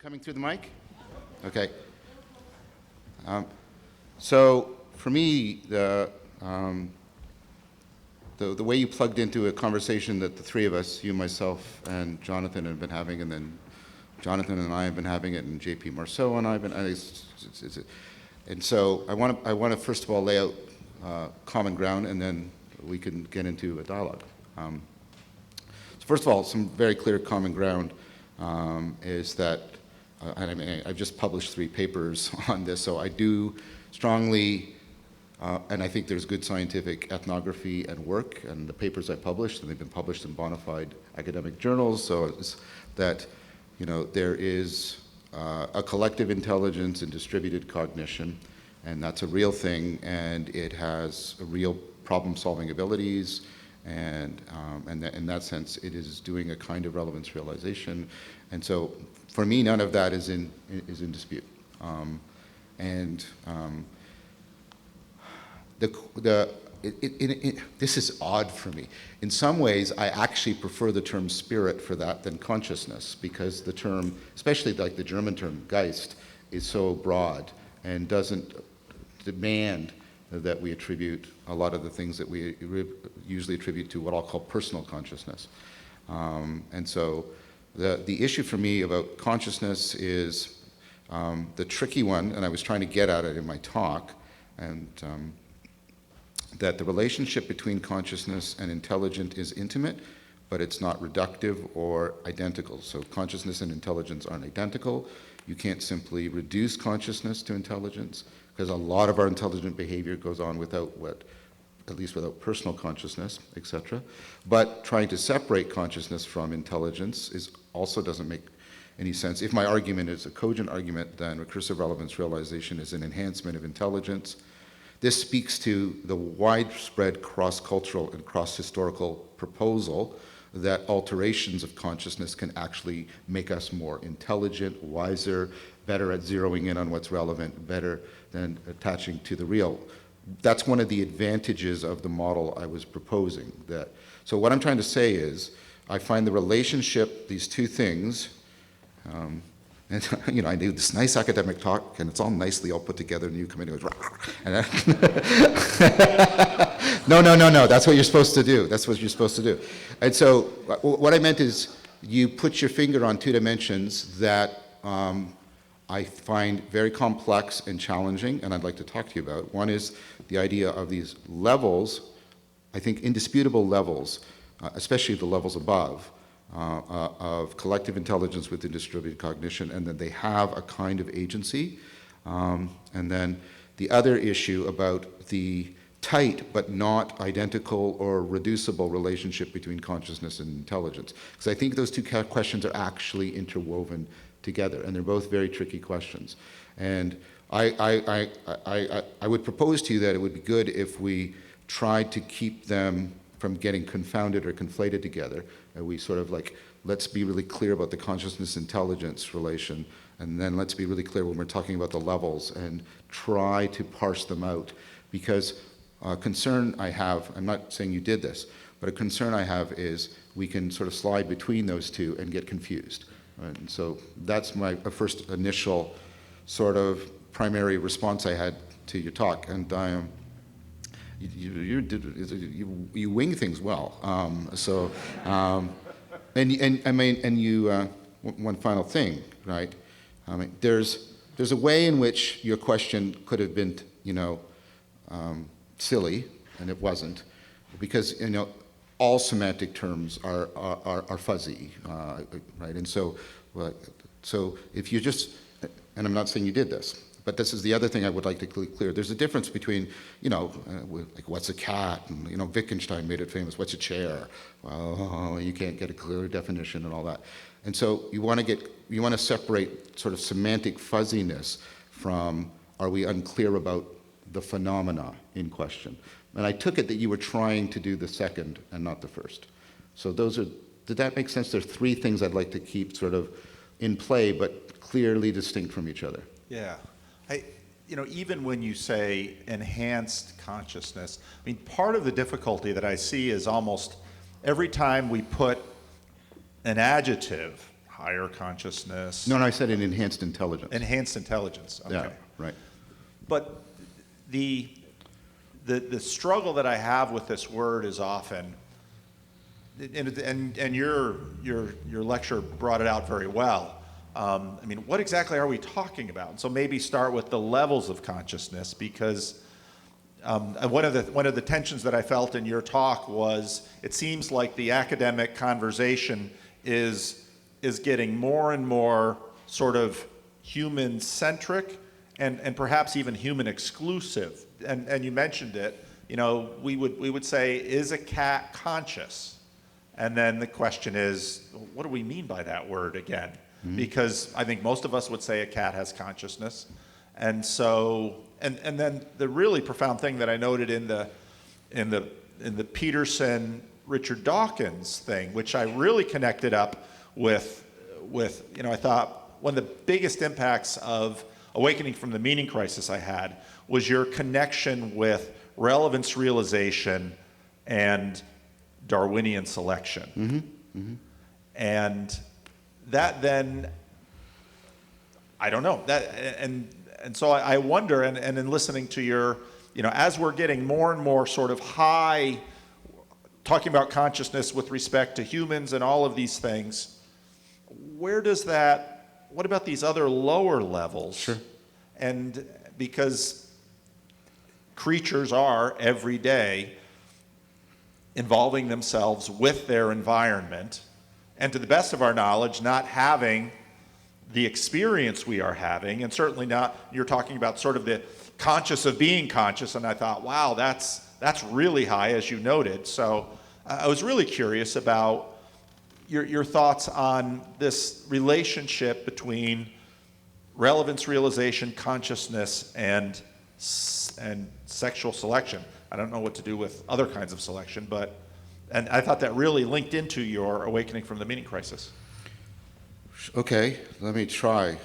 coming through the mic? Okay. So for me, the way you plugged into a conversation that the three of us, you, myself, and Jonathan have been having, and then Jonathan and I have been having it, and JP Marceau and I have been, and so I want to first of all lay out common ground, and then we can get into a dialogue. So first of all, some very clear common ground is that, and I mean, I've just published 3 papers on this, so I do strongly, and I think there's good scientific ethnography and work, and the papers I published, and they've been published in bona fide academic journals, so it's that, you know, there is a collective intelligence and distributed cognition, and that's a real thing, and it has a real problem-solving abilities, and in that sense, it is doing a kind of relevance realization. And so, for me, none of that is in dispute. This is odd for me. In some ways, I actually prefer the term spirit for that than consciousness, because the term, especially like the German term Geist, is so broad and doesn't demand that we attribute a lot of the things that we usually attribute to what I'll call personal consciousness. And so the issue for me about consciousness is the tricky one, and I was trying to get at it in my talk, and that the relationship between consciousness and intelligence is intimate, but it's not reductive or identical. So consciousness and intelligence aren't identical. You can't simply reduce consciousness to intelligence, because a lot of our intelligent behavior goes on without at least without personal consciousness, etc. But trying to separate consciousness from intelligence also doesn't make any sense. If my argument is a cogent argument, then recursive relevance realization is an enhancement of intelligence. This speaks to the widespread cross-cultural and cross-historical proposal that alterations of consciousness can actually make us more intelligent, wiser, better at zeroing in on what's relevant, better than attaching to the real. That's one of the advantages of the model I was proposing. So what I'm trying to say is, I find the relationship, these two things, and you know, I do this nice academic talk, and it's all nicely all put together, and you come in and goes, and no, that's what you're supposed to do. That's what you're supposed to do. And so what I meant is, you put your finger on 2 dimensions that I find very complex and challenging, and I'd like to talk to you about. One is the idea of these levels, I think indisputable levels, especially the levels above, of collective intelligence within distributed cognition, and that they have a kind of agency. And then the other issue about the tight but not identical or reducible relationship between consciousness and intelligence. Because I think those 2 questions are actually interwoven together, and they're both very tricky questions. And I would propose to you that it would be good if we tried to keep them from getting confounded or conflated together, and we sort of like, let's be really clear about the consciousness-intelligence relation, and then let's be really clear when we're talking about the levels and try to parse them out. Because a concern I have, I'm not saying you did this, but a concern I have is we can sort of slide between those 2 and get confused. And so that's my first initial sort of primary response I had to your talk, and you wing things well. And you one final thing, right? I mean, there's a way in which your question could have been, you know, silly, and it wasn't, because, you know, all semantic terms are fuzzy, right? And so if you just, and I'm not saying you did this, but this is the other thing I would like to clear. There's a difference between, you know, like what's a cat, and, you know, Wittgenstein made it famous, what's a chair? Well, you can't get a clear definition and all that. And so you want to separate sort of semantic fuzziness from, are we unclear about the phenomena in question? And I took it that you were trying to do the second and not the first. So did that make sense? There are 3 things I'd like to keep sort of in play, but clearly distinct from each other. Yeah. You know, even when you say enhanced consciousness, I mean, part of the difficulty that I see is almost every time we put an adjective, higher consciousness. No, I said an enhanced intelligence. Enhanced intelligence, okay. Yeah, right. But the struggle that I have with this word is often, and your lecture brought it out very well. I mean, what exactly are we talking about? And so maybe start with the levels of consciousness, because one of the tensions that I felt in your talk was it seems like the academic conversation is getting more and more sort of human-centric and perhaps even human-exclusive. And you mentioned it. You know, we would say, is a cat conscious? And then the question is, what do we mean by that word again? Mm-hmm. Because I think most of us would say a cat has consciousness. And so, and then the really profound thing that I noted in the Peterson Richard Dawkins thing, which I really connected up with, you know, I thought one of the biggest impacts of awakening from the meaning crisis I had was your connection with relevance realization and Darwinian selection. Mm-hmm. Mm-hmm. And that then, I don't know, that, and so I wonder, and in listening to your, you know, as we're getting more and more sort of high, talking about consciousness with respect to humans and all of these things, where does that, what about these other lower levels? Sure. And because creatures are every day involving themselves with their environment, and to the best of our knowledge, not having the experience we are having, and certainly not, you're talking about sort of the conscious of being conscious, and I thought, wow, that's really high, as you noted. So I was really curious about your thoughts on this relationship between relevance realization, consciousness, and sexual selection. I don't know what to do with other kinds of selection, and I thought that really linked into your awakening from the meaning crisis. Okay, let me try.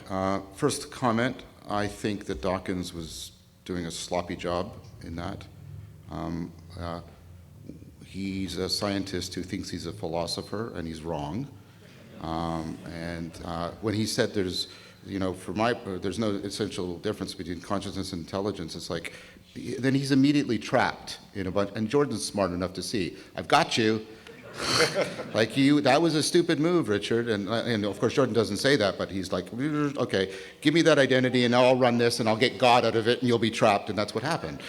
First comment, I think that Dawkins was doing a sloppy job in that. He's a scientist who thinks he's a philosopher, and he's wrong. When he said there's, you know, there's no essential difference between consciousness and intelligence, it's like, then he's immediately trapped in a bunch, and Jordan's smart enough to see, I've got you. Like that was a stupid move, Richard, and of course Jordan doesn't say that, but he's like, okay, give me that identity and I'll run this and I'll get God out of it and you'll be trapped, and that's what happened.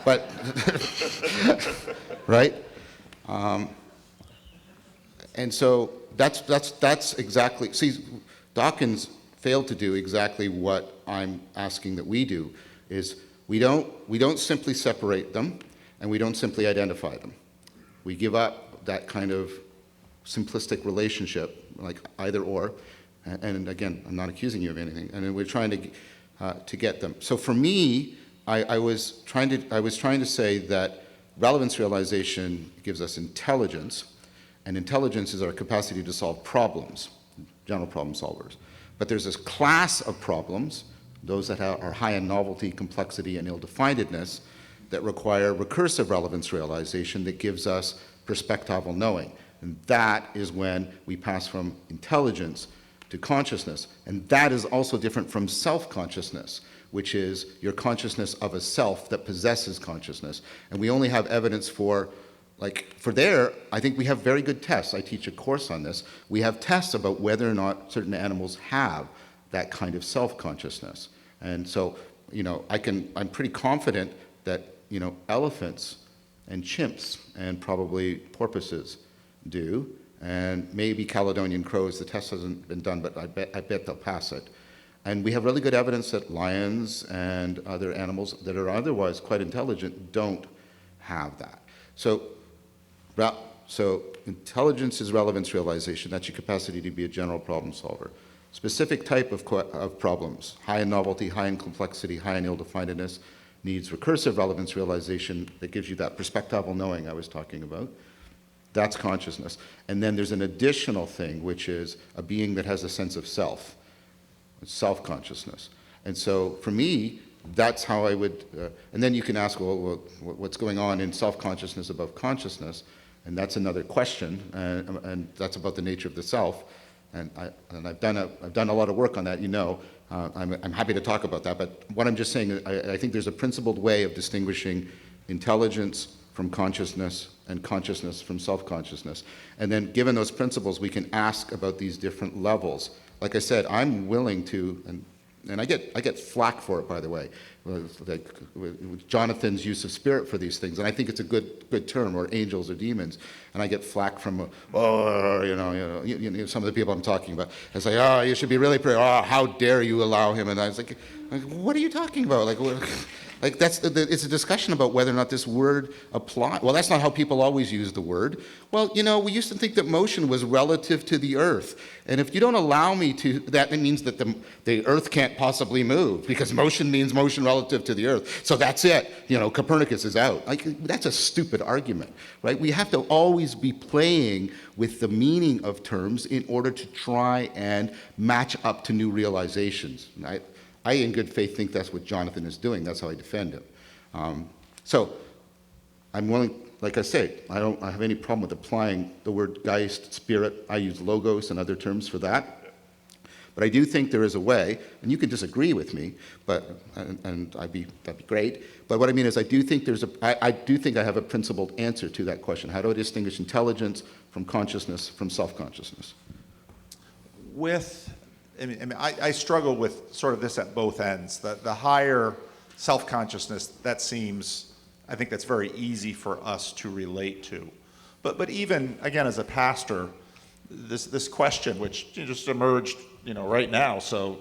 But right? And so that's exactly, see, Dawkins failed to do exactly what I'm asking that we do, is we don't simply separate them and we don't simply identify them. We give up that kind of simplistic relationship, like either or, and again, I'm not accusing you of anything, and we're trying to get them. So for me, I was trying to say that relevance realization gives us intelligence, and intelligence is our capacity to solve problems, general problem solvers. But there's this class of problems, those that are high in novelty, complexity, and ill-definedness, that require recursive relevance realization that gives us perspectival knowing. And that is when we pass from intelligence to consciousness. And that is also different from self-consciousness, which is your consciousness of a self that possesses consciousness. And we only have evidence for there, I think we have very good tests. I teach a course on this. We have tests about whether or not certain animals have that kind of self-consciousness. And so, you know, I'm pretty confident that, you know, elephants and chimps and probably porpoises do, and maybe Caledonian crows. The test hasn't been done, but I bet they'll pass it. And we have really good evidence that lions and other animals that are otherwise quite intelligent don't have that. So intelligence is relevance realization. That's your capacity to be a general problem solver. Specific type of problems, high in novelty, high in complexity, high in ill-definedness, needs recursive relevance realization that gives you that perspectival knowing I was talking about. That's consciousness. And then there's an additional thing, which is a being that has a sense of self. It's self-consciousness. And so for me, that's how I would, and then you can ask, well, what's going on in self-consciousness above consciousness? And that's another question, and that's about the nature of the self. And I've done a lot of work on that, you know. I'm happy to talk about that, but what I'm just saying, I think there's a principled way of distinguishing intelligence from consciousness and consciousness from self-consciousness. And then given those principles, we can ask about these different levels. Like I said, I'm willing to, and I get flack for it, by the way, with Jonathan's use of spirit for these things, and I think it's a good term, or angels or demons, and I get flack from, some of the people I'm talking about. I say, oh, you should be really how dare you allow him? And I was like, what are you talking about? Like it's a discussion about whether or not this word applies. Well, that's not how people always use the word. Well, we used to think that motion was relative to the earth. And if you don't allow me to, that means that the earth can't possibly move, because motion means motion relative to the earth. So that's it. Copernicus is out. That's a stupid argument, right? We have to always be playing with the meaning of terms in order to try and match up to new realizations, right? I, in good faith, think that's what Jonathan is doing. That's how I defend him. So I'm willing, like I say, I don't have any problem with applying the word Geist, spirit. I use logos and other terms for that. But I do think there is a way, and you can disagree with me, and that'd be great. But what I mean is, I do think I have a principled answer to that question. How do I distinguish intelligence from consciousness from self-consciousness? I struggle with sort of this at both ends. The higher self-consciousness, I think that's very easy for us to relate to. But even, again, as a pastor, this question, which just emerged, right now, so,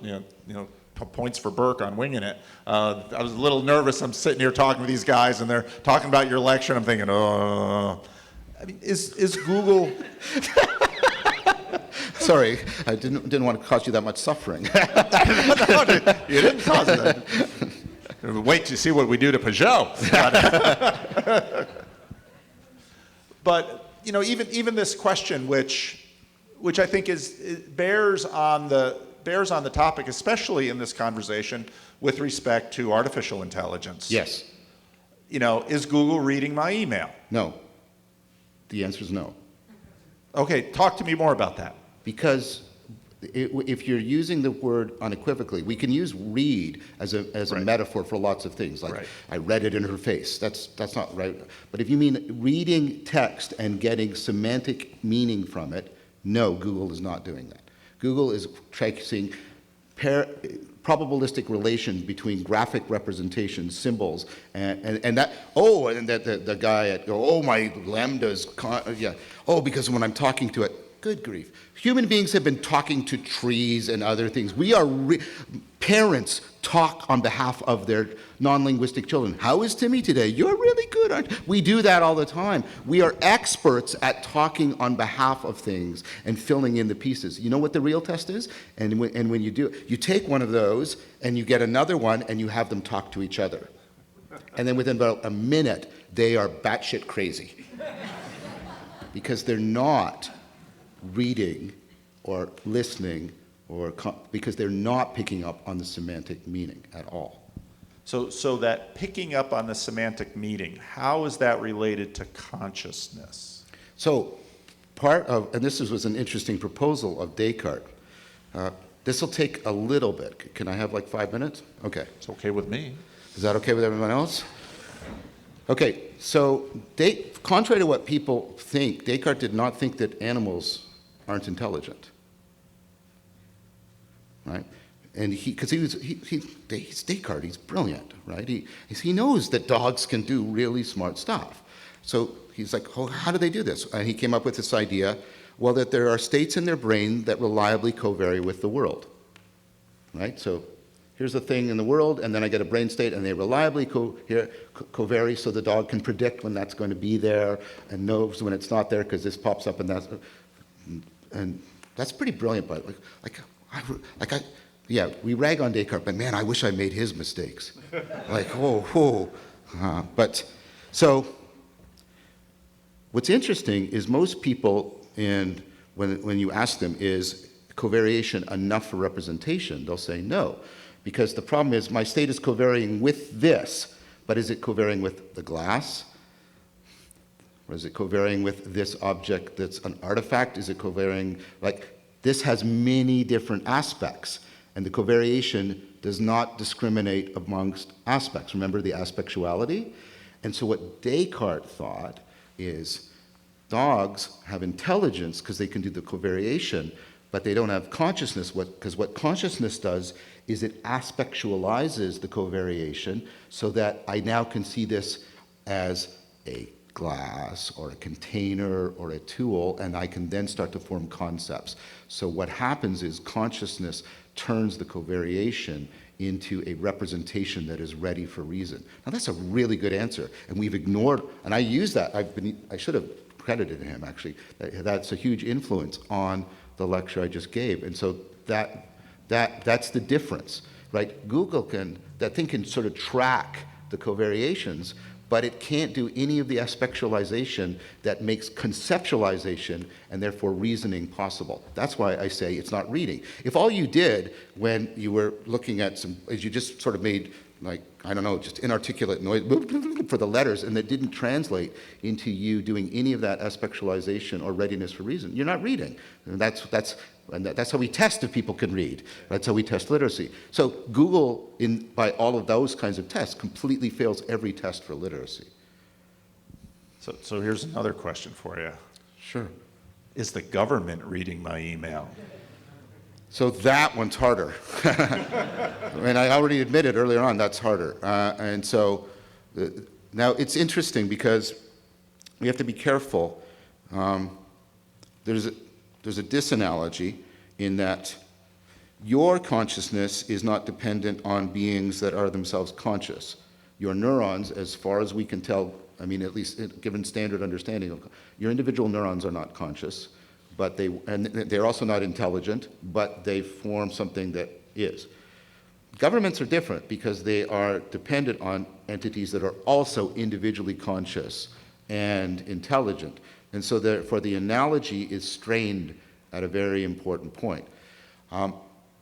points for Burke on winging it. I was a little nervous. I'm sitting here talking to these guys, and they're talking about your lecture, and I'm thinking, is Google... Sorry, I didn't want to cause you that much suffering. No, you didn't cause that. Wait to see what we do to Peugeot. But even this question, which I think bears on the topic, especially in this conversation with respect to artificial intelligence. Yes. Is Google reading my email? No. The answer is no. Okay, talk to me more about that. Because if you're using the word unequivocally, we can use read as a metaphor for lots of things, like I read it in her face. That's not right. But if you mean reading text and getting semantic meaning from it, no, Google is not doing that. Google is tracing probabilistic relations between graphic representations, symbols, and that. Oh, and that the guy at my lambdas. Because when I'm talking to it. Good grief. Human beings have been talking to trees and other things. Parents talk on behalf of their non-linguistic children. How is Timmy today? You're really good, aren't you? We do that all the time. We are experts at talking on behalf of things and filling in the pieces. You know what the real test is? And when you do, you take one of those and you get another one and you have them talk to each other. And then within about a minute, they are batshit crazy. Because they're not reading or listening because they're not picking up on the semantic meaning at all. So that picking up on the semantic meaning, how is that related to consciousness? So and this was an interesting proposal of Descartes. This will take a little bit. Can I have like 5 minutes? Okay. It's okay with me. Is that okay with everyone else? Okay, so contrary to what people think, Descartes did not think that animals aren't intelligent, right? And because he's Descartes, he's brilliant, right? He knows that dogs can do really smart stuff. So he's like, oh, how do they do this? And he came up with this idea, well, that there are states in their brain that reliably covary with the world, right? So here's the thing in the world, and then I get a brain state, and they reliably covary, so the dog can predict when that's going to be there and knows when it's not there because this pops up and that's pretty brilliant. But we rag on Descartes, but man, I wish I made his mistakes. But so what's interesting is most people, when you ask them, is covariation enough for representation? They'll say no. Because the problem is my state is covarying with this, but is it covarying with the glass, Or is it covariating with this object that's an artifact? Is it covariating, like, this has many different aspects, and the covariation does not discriminate amongst aspects. Remember the aspectuality? And so what Descartes thought is dogs have intelligence because they can do the covariation, but they don't have consciousness, because what consciousness does is it aspectualizes the covariation so that I now can see this as a glass or a container or a tool, and I can then start to form concepts. So what happens is consciousness turns the covariation into a representation that is ready for reason. Now that's a really good answer, and we've ignored, and I use that, I should have credited him actually, that's a huge influence on the lecture I just gave, and so that's the difference, right? That thing can sort of track the covariations, but it can't do any of the aspectualization that makes conceptualization and therefore reasoning possible. That's why I say it's not reading. If all you did when you were looking at is you just sort of made, like, I don't know, just inarticulate noise for the letters, and that didn't translate into you doing any of that aspectualization or readiness for reason, you're not reading. And that's how we test if people can read. That's how we test literacy. So Google, by all of those kinds of tests, completely fails every test for literacy. So here's another question for you. Sure. Is the government reading my email? So that one's harder. And I already admitted earlier on that's harder. And so now it's interesting because we have to be careful. There's a disanalogy in that your consciousness is not dependent on beings that are themselves conscious. Your neurons, as far as we can tell, I mean, at least given standard understanding of, your individual neurons are not conscious, but they're also not intelligent, but they form something that is. Governments are different because they are dependent on entities that are also individually conscious and intelligent. And so therefore the analogy is strained at a very important point.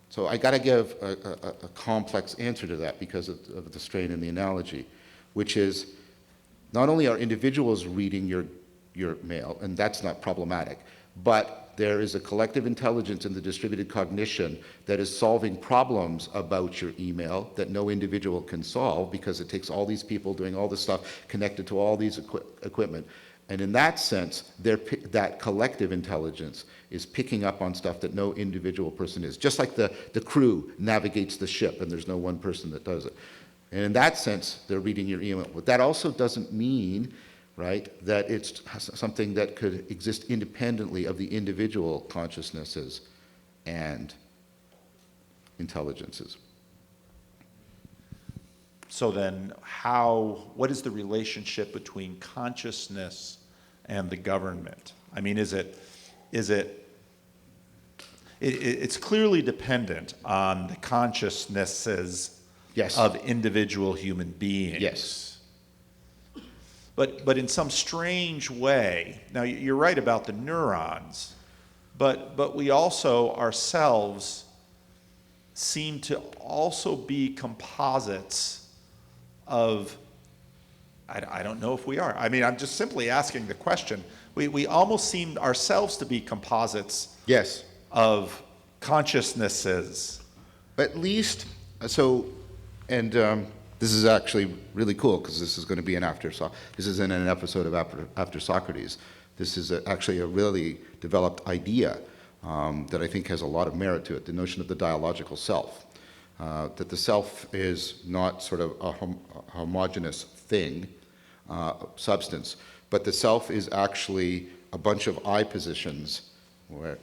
So I got to give a complex answer to that because of the strain in the analogy, which is not only are individuals reading your mail, and that's not problematic, but there is a collective intelligence in the distributed cognition that is solving problems about your email that no individual can solve because it takes all these people doing all this stuff connected to all these equipment. And in that sense, that collective intelligence is picking up on stuff that no individual person is. Just like the crew navigates the ship and there's no one person that does it. And in that sense, they're reading your email. But that also doesn't mean, right, that it's something that could exist independently of the individual consciousnesses and intelligences. So then what is the relationship between consciousness and the government? I mean, it's clearly dependent on the consciousnesses Yes. of individual human beings. Yes. But in some strange way, now you're right about the neurons, but we also ourselves seem to also be composites of, I don't know if we are. I mean, I'm just simply asking the question. We almost seem ourselves to be composites Yes. of consciousnesses. At least, this is actually really cool because this is going to be this is in an episode of After Socrates. This is actually a really developed idea that I think has a lot of merit to it, the notion of the dialogical self. That the self is not sort of a homogeneous thing, substance, but the self is actually a bunch of I positions where,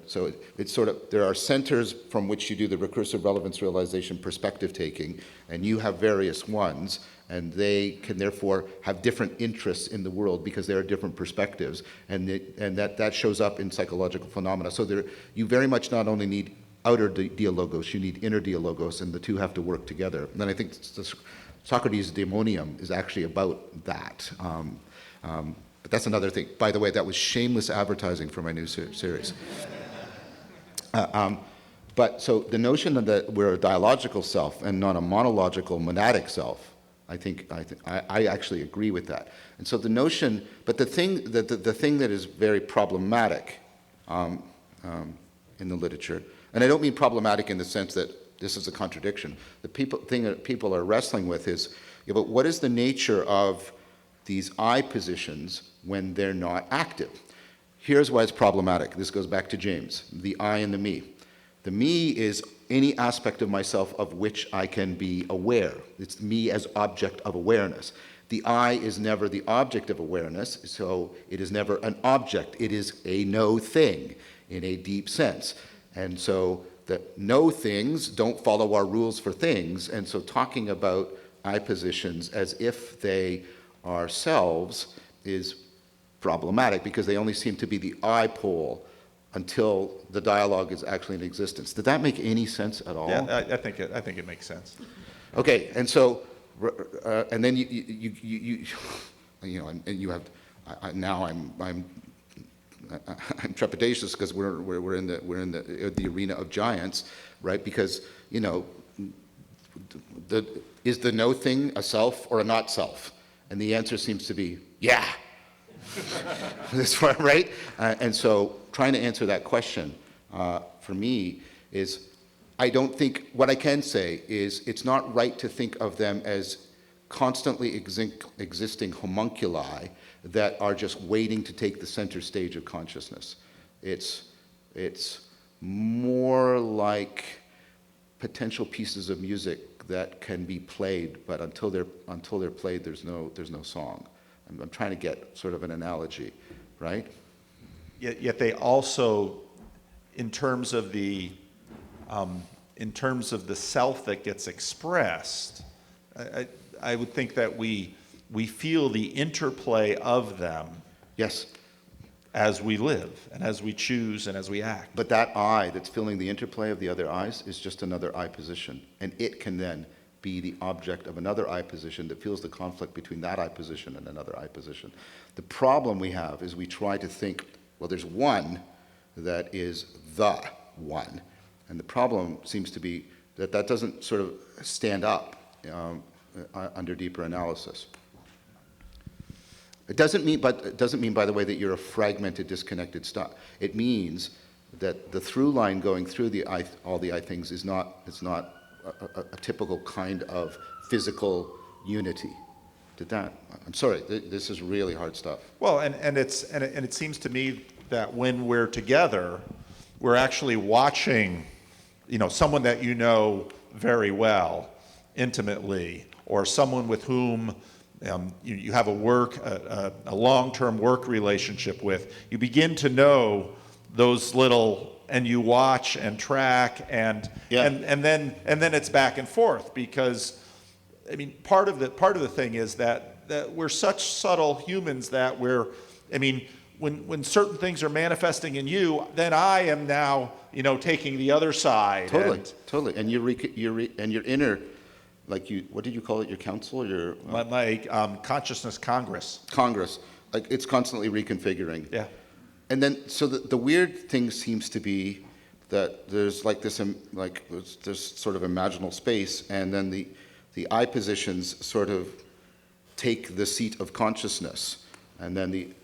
so it's sort of, there are centers from which you do the recursive relevance realization perspective taking, and you have various ones, and they can therefore have different interests in the world because there are different perspectives, and that shows up in psychological phenomena. So you very much not only need outer dialogos, you need inner dialogos, and the two have to work together. And then I think Socrates' daemonium is actually about that. But that's another thing. By the way, that was shameless advertising for my new series. But so the notion that we're a dialogical self and not a monological monadic self, I actually agree with that. And so the notion, but the thing that is very problematic in the literature, and I don't mean problematic in the sense that this is a contradiction. The thing that people are wrestling with is, yeah, but what is the nature of these I positions when they're not active? Here's why it's problematic. This goes back to James, the I and the me. The me is any aspect of myself of which I can be aware. It's me as object of awareness. The I is never the object of awareness, so it is never an object. It is a no thing in a deep sense. And so the no things don't follow our rules for things, and so talking about I positions as if they are selves is problematic because they only seem to be the I pole until the dialogue is actually in existence. Did that make any sense at all? Yeah, I think it makes sense. Okay, and so, and then you know, and you have, now I'm trepidatious because we're in the arena of giants, right? Because, you know, is the no thing a self or a not self? And the answer seems to be, yeah. That's right? And so trying to answer that question for me is, I don't think, what I can say is it's not right to think of them as constantly existing homunculi that are just waiting to take the center stage of consciousness. It's more like potential pieces of music that can be played, but until they're played, there's no song. I'm trying to get sort of an analogy, right? Yet they also, in terms of the self that gets expressed, I would think that we feel the interplay of them. Yes. As we live, and as we choose, and as we act. But that I that's feeling the interplay of the other I's is just another I position, and it can then be the object of another I position that feels the conflict between that I position and another I position. The problem we have is we try to think, well, there's one that is the one, and the problem seems to be that that doesn't sort of stand up under deeper analysis. It doesn't mean, by the way, that you're a fragmented, disconnected stuff. It means that the through line going through all the I things is not a typical kind of physical unity. I'm sorry, this is really hard stuff. Well, and it seems to me that when we're together, we're actually watching, someone that you know very well, intimately, or someone with whom you have a long-term work relationship with. You begin to know those little, and you watch and track, and then it's back and forth, because part of the thing is that we're such subtle humans that when certain things are manifesting in you, then I am now taking the other side. Totally, and your inner. What did you call it? Your council? My consciousness Congress. Like it's constantly reconfiguring. Yeah. And then, so the weird thing seems to be that there's there's sort of imaginal space, and then the I positions sort of take the seat of consciousness, and then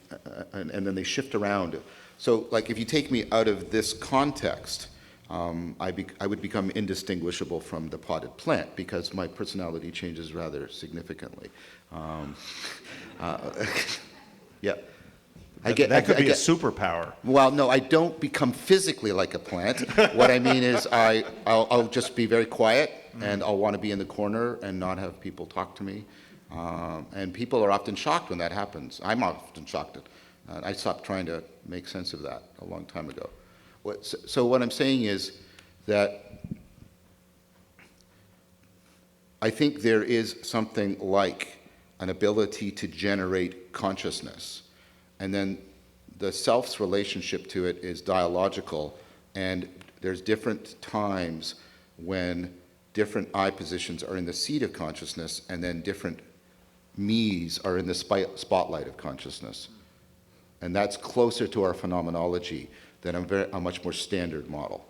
and then they shift around. So, if you take me out of this context, I would become indistinguishable from the potted plant because my personality changes rather significantly. Yeah. That could be a superpower. Well, no, I don't become physically like a plant. What I mean is I'll just be very quiet, and I'll want to be in the corner and not have people talk to me. And people are often shocked when that happens. I'm often shocked. I stopped trying to make sense of that a long time ago. So what I'm saying is that I think there is something like an ability to generate consciousness. And then the self's relationship to it is dialogical, and there's different times when different I positions are in the seat of consciousness, and then different me's are in the spotlight of consciousness. And that's closer to our phenomenology than a much more standard model.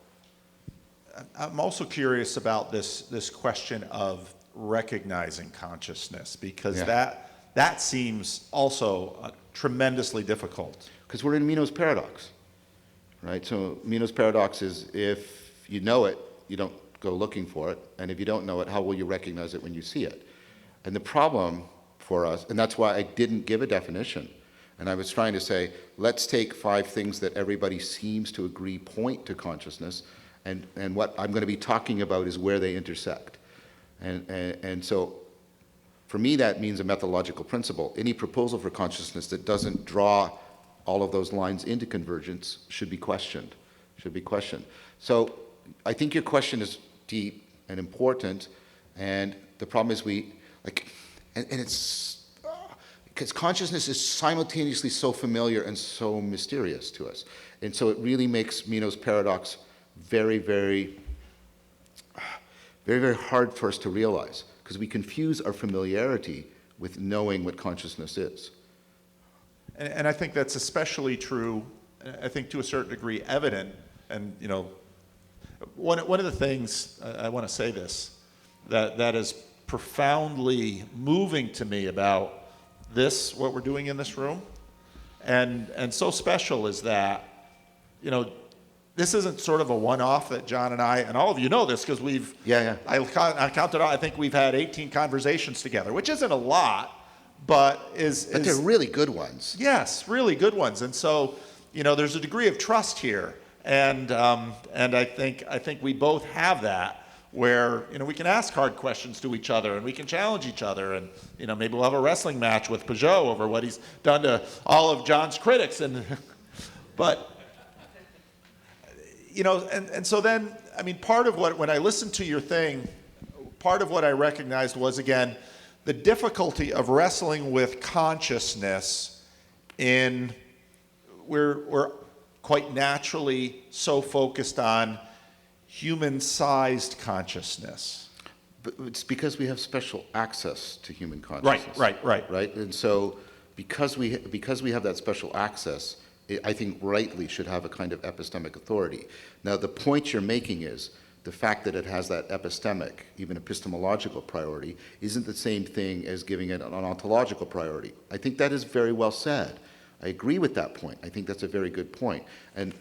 I'm also curious about this question of recognizing consciousness? Because Yeah. that seems also tremendously difficult. Because we're in Meno's paradox, right? So Meno's paradox is if you know it, you don't go looking for it. And if you don't know it, how will you recognize it when you see it? And the problem for us, and that's why I didn't give a definition. And I was trying to say, let's take 5 things that everybody seems to agree point to consciousness. And what I'm going to be talking about is where they intersect. And so for me, that means a methodological principle. Any proposal for consciousness that doesn't draw all of those lines into convergence should be questioned, So I think your question is deep and important, and the problem is and it's, because consciousness is simultaneously so familiar and so mysterious to us. And so it really makes Meno's paradox very, very, very, very hard for us to realize, because we confuse our familiarity with knowing what consciousness is. And I think that's especially true, I think to a certain degree evident, and one of the things, I want to say this, that is profoundly moving to me about this, what we're doing in this room, and so special is that, this isn't sort of a one-off that John and I, and all of you know this because we've, I counted out, I think we've had 18 conversations together, which isn't a lot, but they're really good ones. Yes, really good ones. And so, there's a degree of trust here, and I think we both have that, where we can ask hard questions to each other, and we can challenge each other, and maybe we'll have a wrestling match with Peugeot over what he's done to all of John's critics, but and so then, part of what, when I listened to your thing, part of what I recognized was, again, the difficulty of wrestling with consciousness we're quite naturally so focused on human-sized consciousness. But it's because we have special access to human consciousness. Right. And so because we have that special access, I think rightly should have a kind of epistemic authority. Now, the point you're making is the fact that it has that epistemic, even epistemological priority, isn't the same thing as giving it an ontological priority. I think that is very well said. I agree with that point. I think that's a very good point. And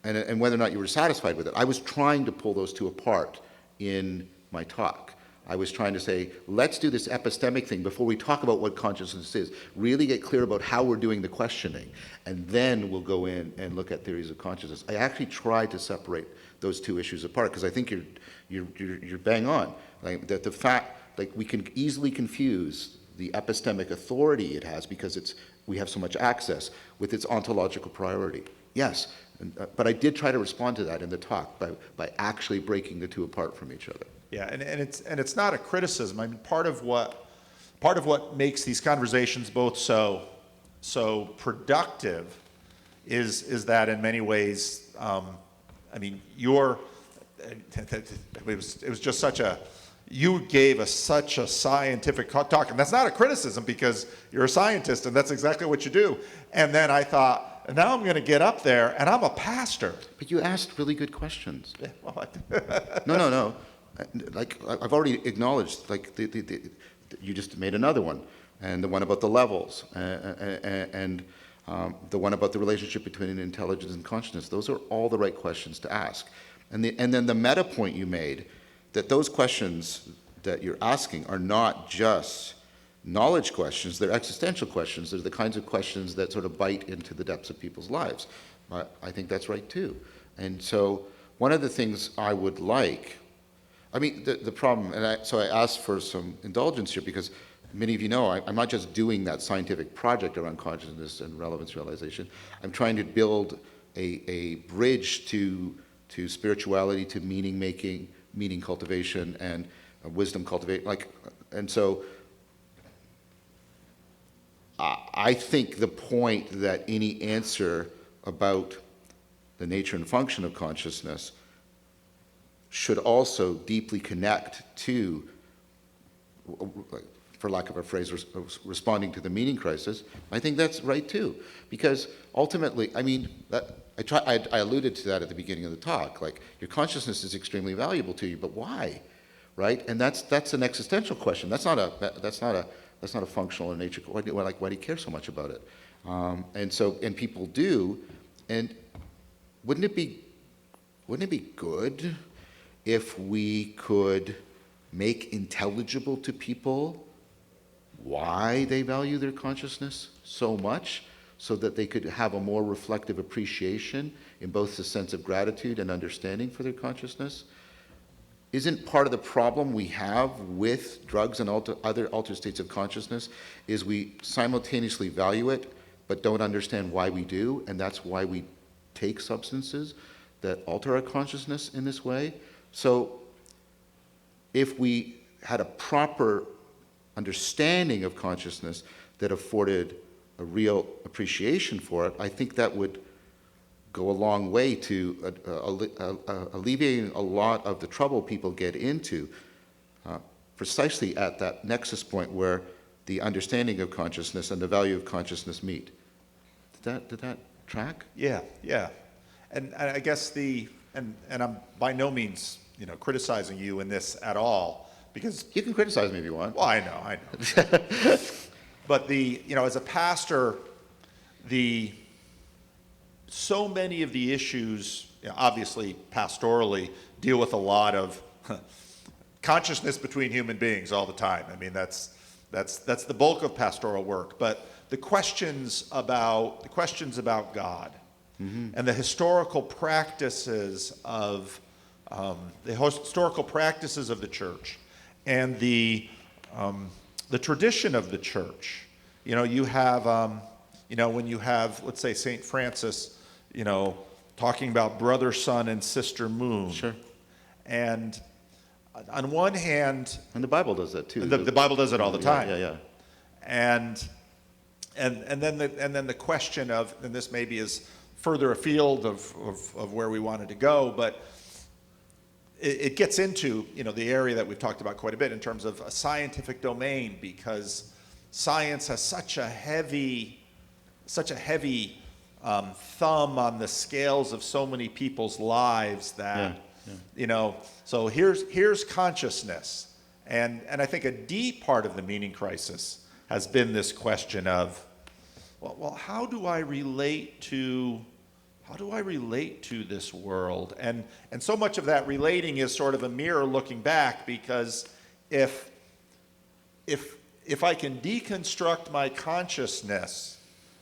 whether or not you were satisfied with it, I was trying to pull those two apart in my talk. I was trying to say, let's do this epistemic thing before we talk about what consciousness is. Really get clear about how we're doing the questioning, and then we'll go in and look at theories of consciousness. I actually tried to separate those two issues apart because I think you're bang on. Like that the fact, like we can easily confuse the epistemic authority it has because we have so much access with its ontological priority. Yes, but I did try to respond to that in the talk by actually breaking the two apart from each other. Yeah, and it's not a criticism. Part of what makes these conversations both so productive is that in many ways, it was just you gave such a scientific talk, and that's not a criticism because you're a scientist and that's exactly what you do. And then I thought, now I'm going to get up there and I'm a pastor. But you asked really good questions. Yeah, well, No. Like I've already acknowledged, like you just made another one, and the one about the levels, and the one about the relationship between intelligence and consciousness. Those are all the right questions to ask. And then the meta point you made, that those questions that you're asking are not just knowledge questions, they're existential questions. They're the kinds of questions that sort of bite into the depths of people's lives. I think that's right too. And so one of the things I would like, the problem, so I asked for some indulgence here because many of you know I'm not just doing that scientific project around consciousness and relevance realization. I'm trying to build a bridge to spirituality, to meaning making, meaning cultivation, and wisdom cultivation. And so I think the point that any answer about the nature and function of consciousness should also deeply connect to, for lack of a phrase, responding to the meaning crisis. I think that's right too, because ultimately, I alluded to that at the beginning of the talk. Like, your consciousness is extremely valuable to you, but why? right? And that's an existential question. That's not a functional in nature. Why do you care so much about it? And people do. And wouldn't it be good if we could make intelligible to people why they value their consciousness so much, so that they could have a more reflective appreciation in both the sense of gratitude and understanding for their consciousness? Isn't part of the problem we have with drugs and other altered states of consciousness is we simultaneously value it but don't understand why we do, and that's why we take substances that alter our consciousness in this way? So if we had a proper understanding of consciousness that afforded a real appreciation for it, I think that would go a long way to alleviating a lot of the trouble people get into, precisely at that nexus point where the understanding of consciousness and the value of consciousness meet. Did that track? Yeah. And I guess and I'm by no means, criticizing you in this at all, because You can criticize me if you want. well, I know. But as a pastor, so many of the issues, obviously pastorally, deal with a lot of consciousness between human beings all the time. I mean, that's the bulk of pastoral work. But the questions about God and the historical practices of the church and the tradition of the church. You have when you have, let's say, St. Francis, talking about brother sun and sister moon. Sure. And on one hand, And the Bible does that too. the Bible does it all the time. Yeah. And then the question of, and this maybe is further afield of where we wanted to go, but it gets into the area that we've talked about quite a bit in terms of a scientific domain, because science has such a heavy thumb on the scales of so many people's lives that so here's consciousness, and I think a deep part of the meaning crisis has been this question of, well, how do I relate to this world? And so much of that relating is sort of a mirror looking back, because if I can deconstruct my consciousness,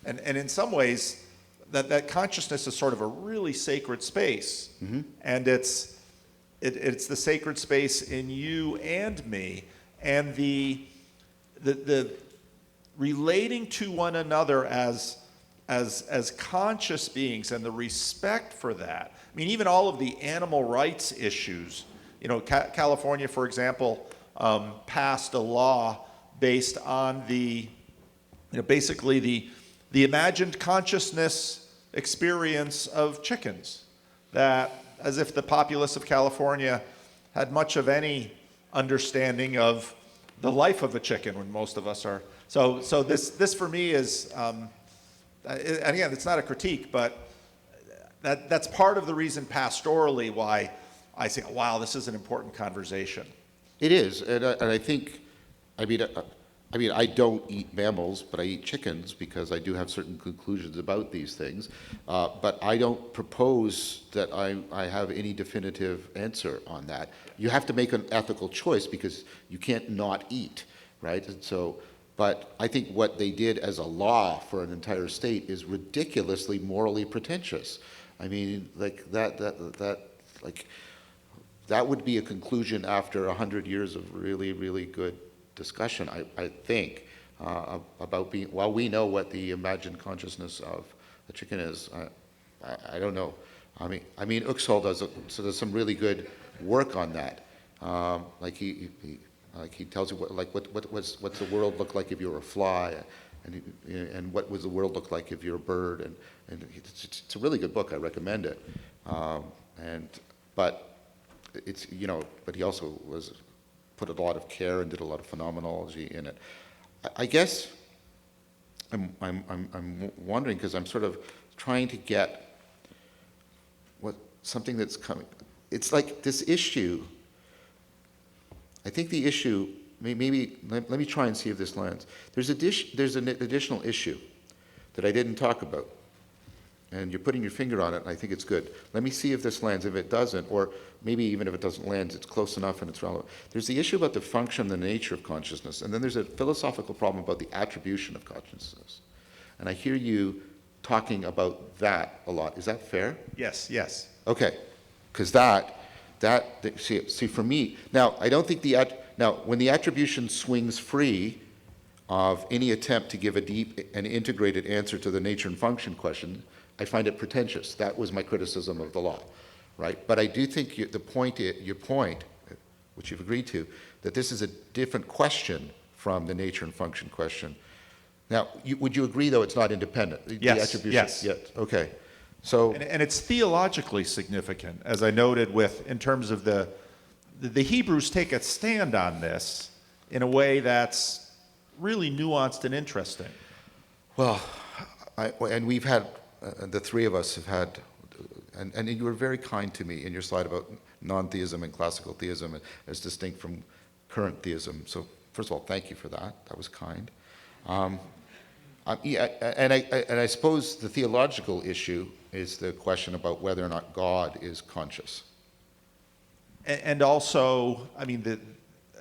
and in some ways that consciousness is sort of a really sacred space, and it's the sacred space in you and me, and the relating to one another as conscious beings, and the respect for that. I mean, even all of the animal rights issues. California, for example, passed a law based on basically the imagined consciousness experience of chickens, that as if the populace of California had much of any understanding of the life of a chicken, when most of us are. So this for me is, and again, it's not a critique, but that's part of the reason pastorally why I say, wow, this is an important conversation. It is, and I think, I don't eat mammals, but I eat chickens because I do have certain conclusions about these things. But I don't propose that I have any definitive answer on that. You have to make an ethical choice because you can't not eat, right? And so, but I think what they did as a law for an entire state is ridiculously morally pretentious. I mean, like that would be a conclusion after 100 years of really, really good discussion, I think, about being, while we know what the imagined consciousness of a chicken is, I don't know. I mean, Uxall does there's some really good work on that. He tells you what's the world look like if you were a fly, and what would the world look like if you're a bird, and it's a really good book. I recommend it. But it's but he also put a lot of care and did a lot of phenomenology in it. I guess I'm wondering, because I'm sort of trying to get something that's coming. It's like this issue I think the issue, maybe, let me try and see if this lands. There's an additional issue that I didn't talk about. And you're putting your finger on it, and I think it's good. Let me see if this lands. If it doesn't, or maybe even if it doesn't land, it's close enough and it's relevant. There's the issue about the function, the nature of consciousness, and then there's a philosophical problem about the attribution of consciousness. And I hear you talking about that a lot. Is that fair? Yes, yes. Okay, because see, for me, now, I don't think now, when the attribution swings free of any attempt to give a deep and integrated answer to the nature and function question, I find it pretentious. That was my criticism of the law, right? But I do think your point, which you've agreed to, that this is a different question from the nature and function question. Now, would you agree, though, it's not independent? Yes, The attribution, yes. Okay. So, And it's theologically significant, as I noted in terms of the Hebrews take a stand on this in a way that's really nuanced and interesting. well, and we've had, the three of us have had, and you were very kind to me in your slide about non-theism and classical theism as distinct from current theism. So first of all, thank you for that. That was kind. And I suppose the theological issue is the question about whether or not God is conscious. And also,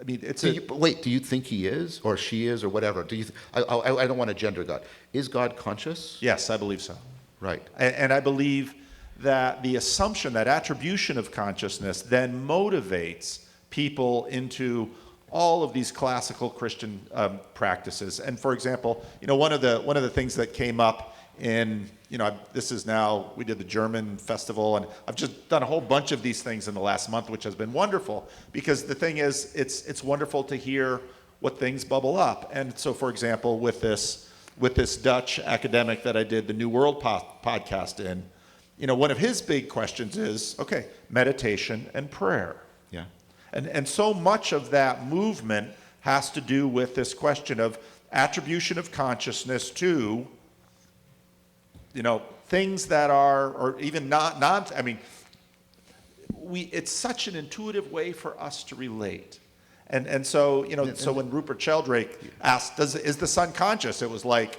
it's Wait, do you think he is, or she is, or whatever? I don't want to gender God. Is God conscious? Yes, I believe so. Right. And I believe that the assumption, that attribution of consciousness, then motivates people into all of these classical Christian practices. And for example, one of the things that came up in, we did the German festival, and I've just done a whole bunch of these things in the last month, which has been wonderful, because the thing is, it's wonderful to hear what things bubble up. And so, for example, with this Dutch academic that I did the New World podcast in, one of his big questions is, okay, meditation and prayer. Yeah. And so much of that movement has to do with this question of attribution of consciousness to, things that are, or even it's such an intuitive way for us to relate. And so, so when Rupert Sheldrake asked, is the sun conscious? It was like,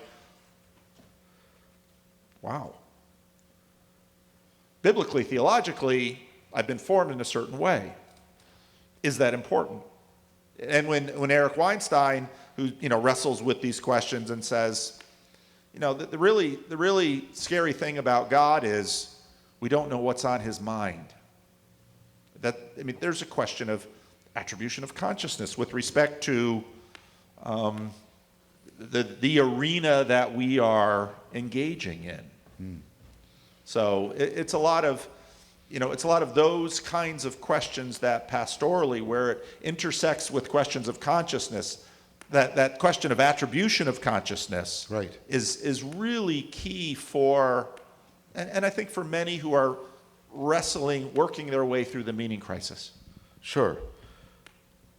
wow. Biblically, theologically, I've been formed in a certain way. Is that important? And when Eric Weinstein, who wrestles with these questions and says, the really scary thing about God is we don't know what's on his mind. There's a question of attribution of consciousness with respect to the arena that we are engaging in. So it's a lot of those kinds of questions that pastorally, where it intersects with questions of consciousness, that question of attribution of consciousness, right, is really key for, and I think for many who are working their way through the meaning crisis. Sure.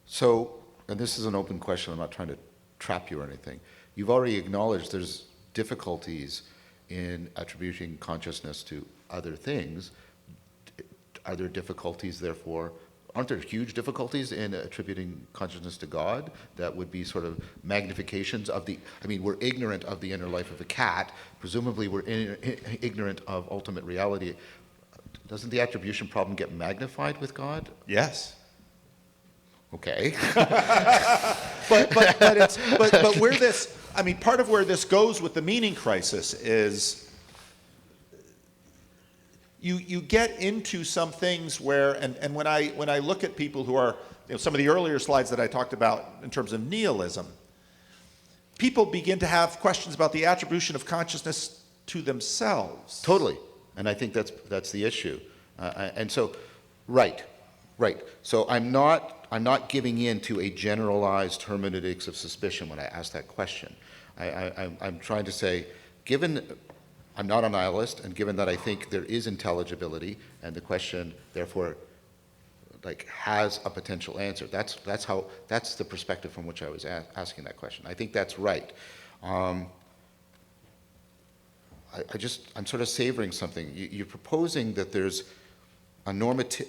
So, and this is an open question, I'm not trying to trap you or anything. You've already acknowledged there's difficulties in attributing consciousness to other things. Are there difficulties, therefore, aren't there huge difficulties in attributing consciousness to God that would be sort of magnifications of we're ignorant of the inner life of a cat, presumably we're ignorant of ultimate reality. Doesn't the attribution problem get magnified with God? Yes. Okay. but where this, part of where this goes with the meaning crisis is you get into some things where, and when I look at people who are, some of the earlier slides that I talked about in terms of nihilism, people begin to have questions about the attribution of consciousness to themselves. Totally. And I think that's the issue. And so, right. So I'm not giving in to a generalized hermeneutics of suspicion when I ask that question. I'm trying to say, given I'm not a nihilist, and given that I think there is intelligibility, and the question therefore has a potential answer. That's the perspective from which I was asking that question. I think that's right. I'm sort of savoring something. You're proposing that there's a normative.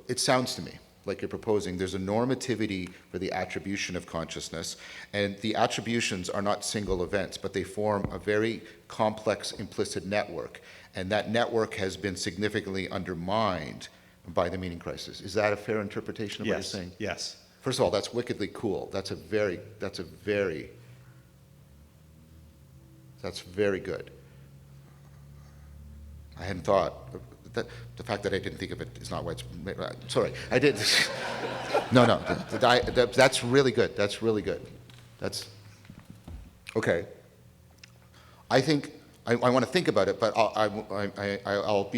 It sounds to me like you're proposing, there's a normativity for the attribution of consciousness, and the attributions are not single events, but they form a very complex implicit network, and that network has been significantly undermined by the meaning crisis. Is that a fair interpretation of what you're saying? Yes. First of all, that's wickedly cool. That's very good. I hadn't thought. The fact that I didn't think of it is not why it's. Sorry, I did. No, that's really good. That's really good. That's okay. I think I want to think about it, but I'll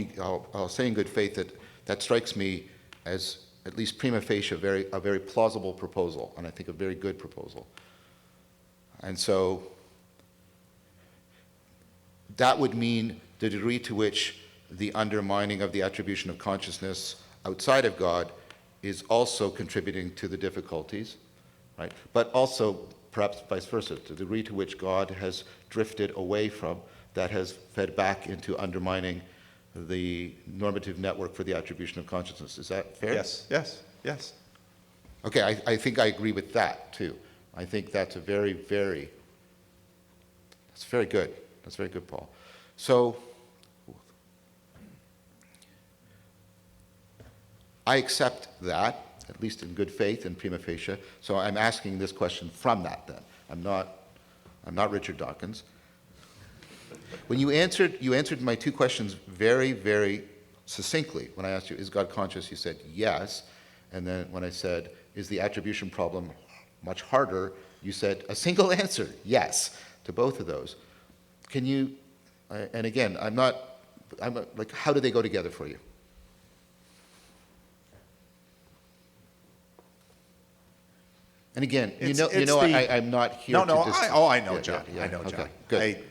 say in good faith that strikes me as at least prima facie a very plausible proposal, and I think a very good proposal. And so that would mean the degree to which the undermining of the attribution of consciousness outside of God is also contributing to the difficulties, right? But also, perhaps vice versa, the degree to which God has drifted away from, that has fed back into undermining the normative network for the attribution of consciousness. Is that fair? Yes. Okay, I think I agree with that, too. I think that's that's very good. That's very good, Paul. So, I accept that, at least in good faith and prima facie. So I'm asking this question from that then. I'm not Richard Dawkins. When you answered my two questions very, very succinctly. When I asked you, is God conscious? You said yes. And then when I said, is the attribution problem much harder? You said a single answer, yes, to both of those. Can you, and again, I'm like, how do they go together for you? And again, I'm not here to I know, John. Yeah, I know, John. Okay, good.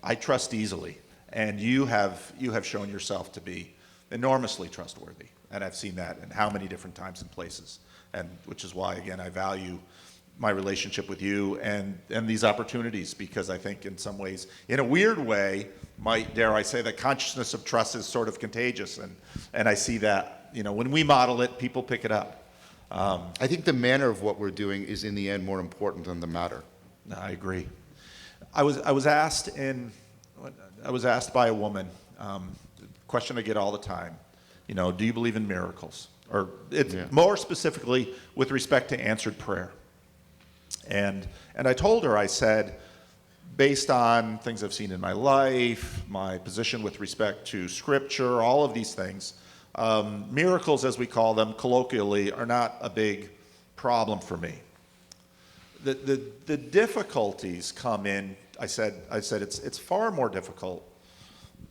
I trust easily, and you have shown yourself to be enormously trustworthy, and I've seen that in how many different times and places, and which is why, again, I value my relationship with you and these opportunities, because I think in some ways, in a weird way, dare I say, that consciousness of trust is sort of contagious, and I see that, when we model it, people pick it up. I think the manner of what we're doing is in the end more important than the matter. No, I agree. I was asked by a woman, question I get all the time, do you believe in miracles? Or more specifically with respect to answered prayer. And I told her, I said, based on things I've seen in my life, my position with respect to scripture, all of these things, miracles, as we call them colloquially, are not a big problem for me. The difficulties come in. I said it's far more difficult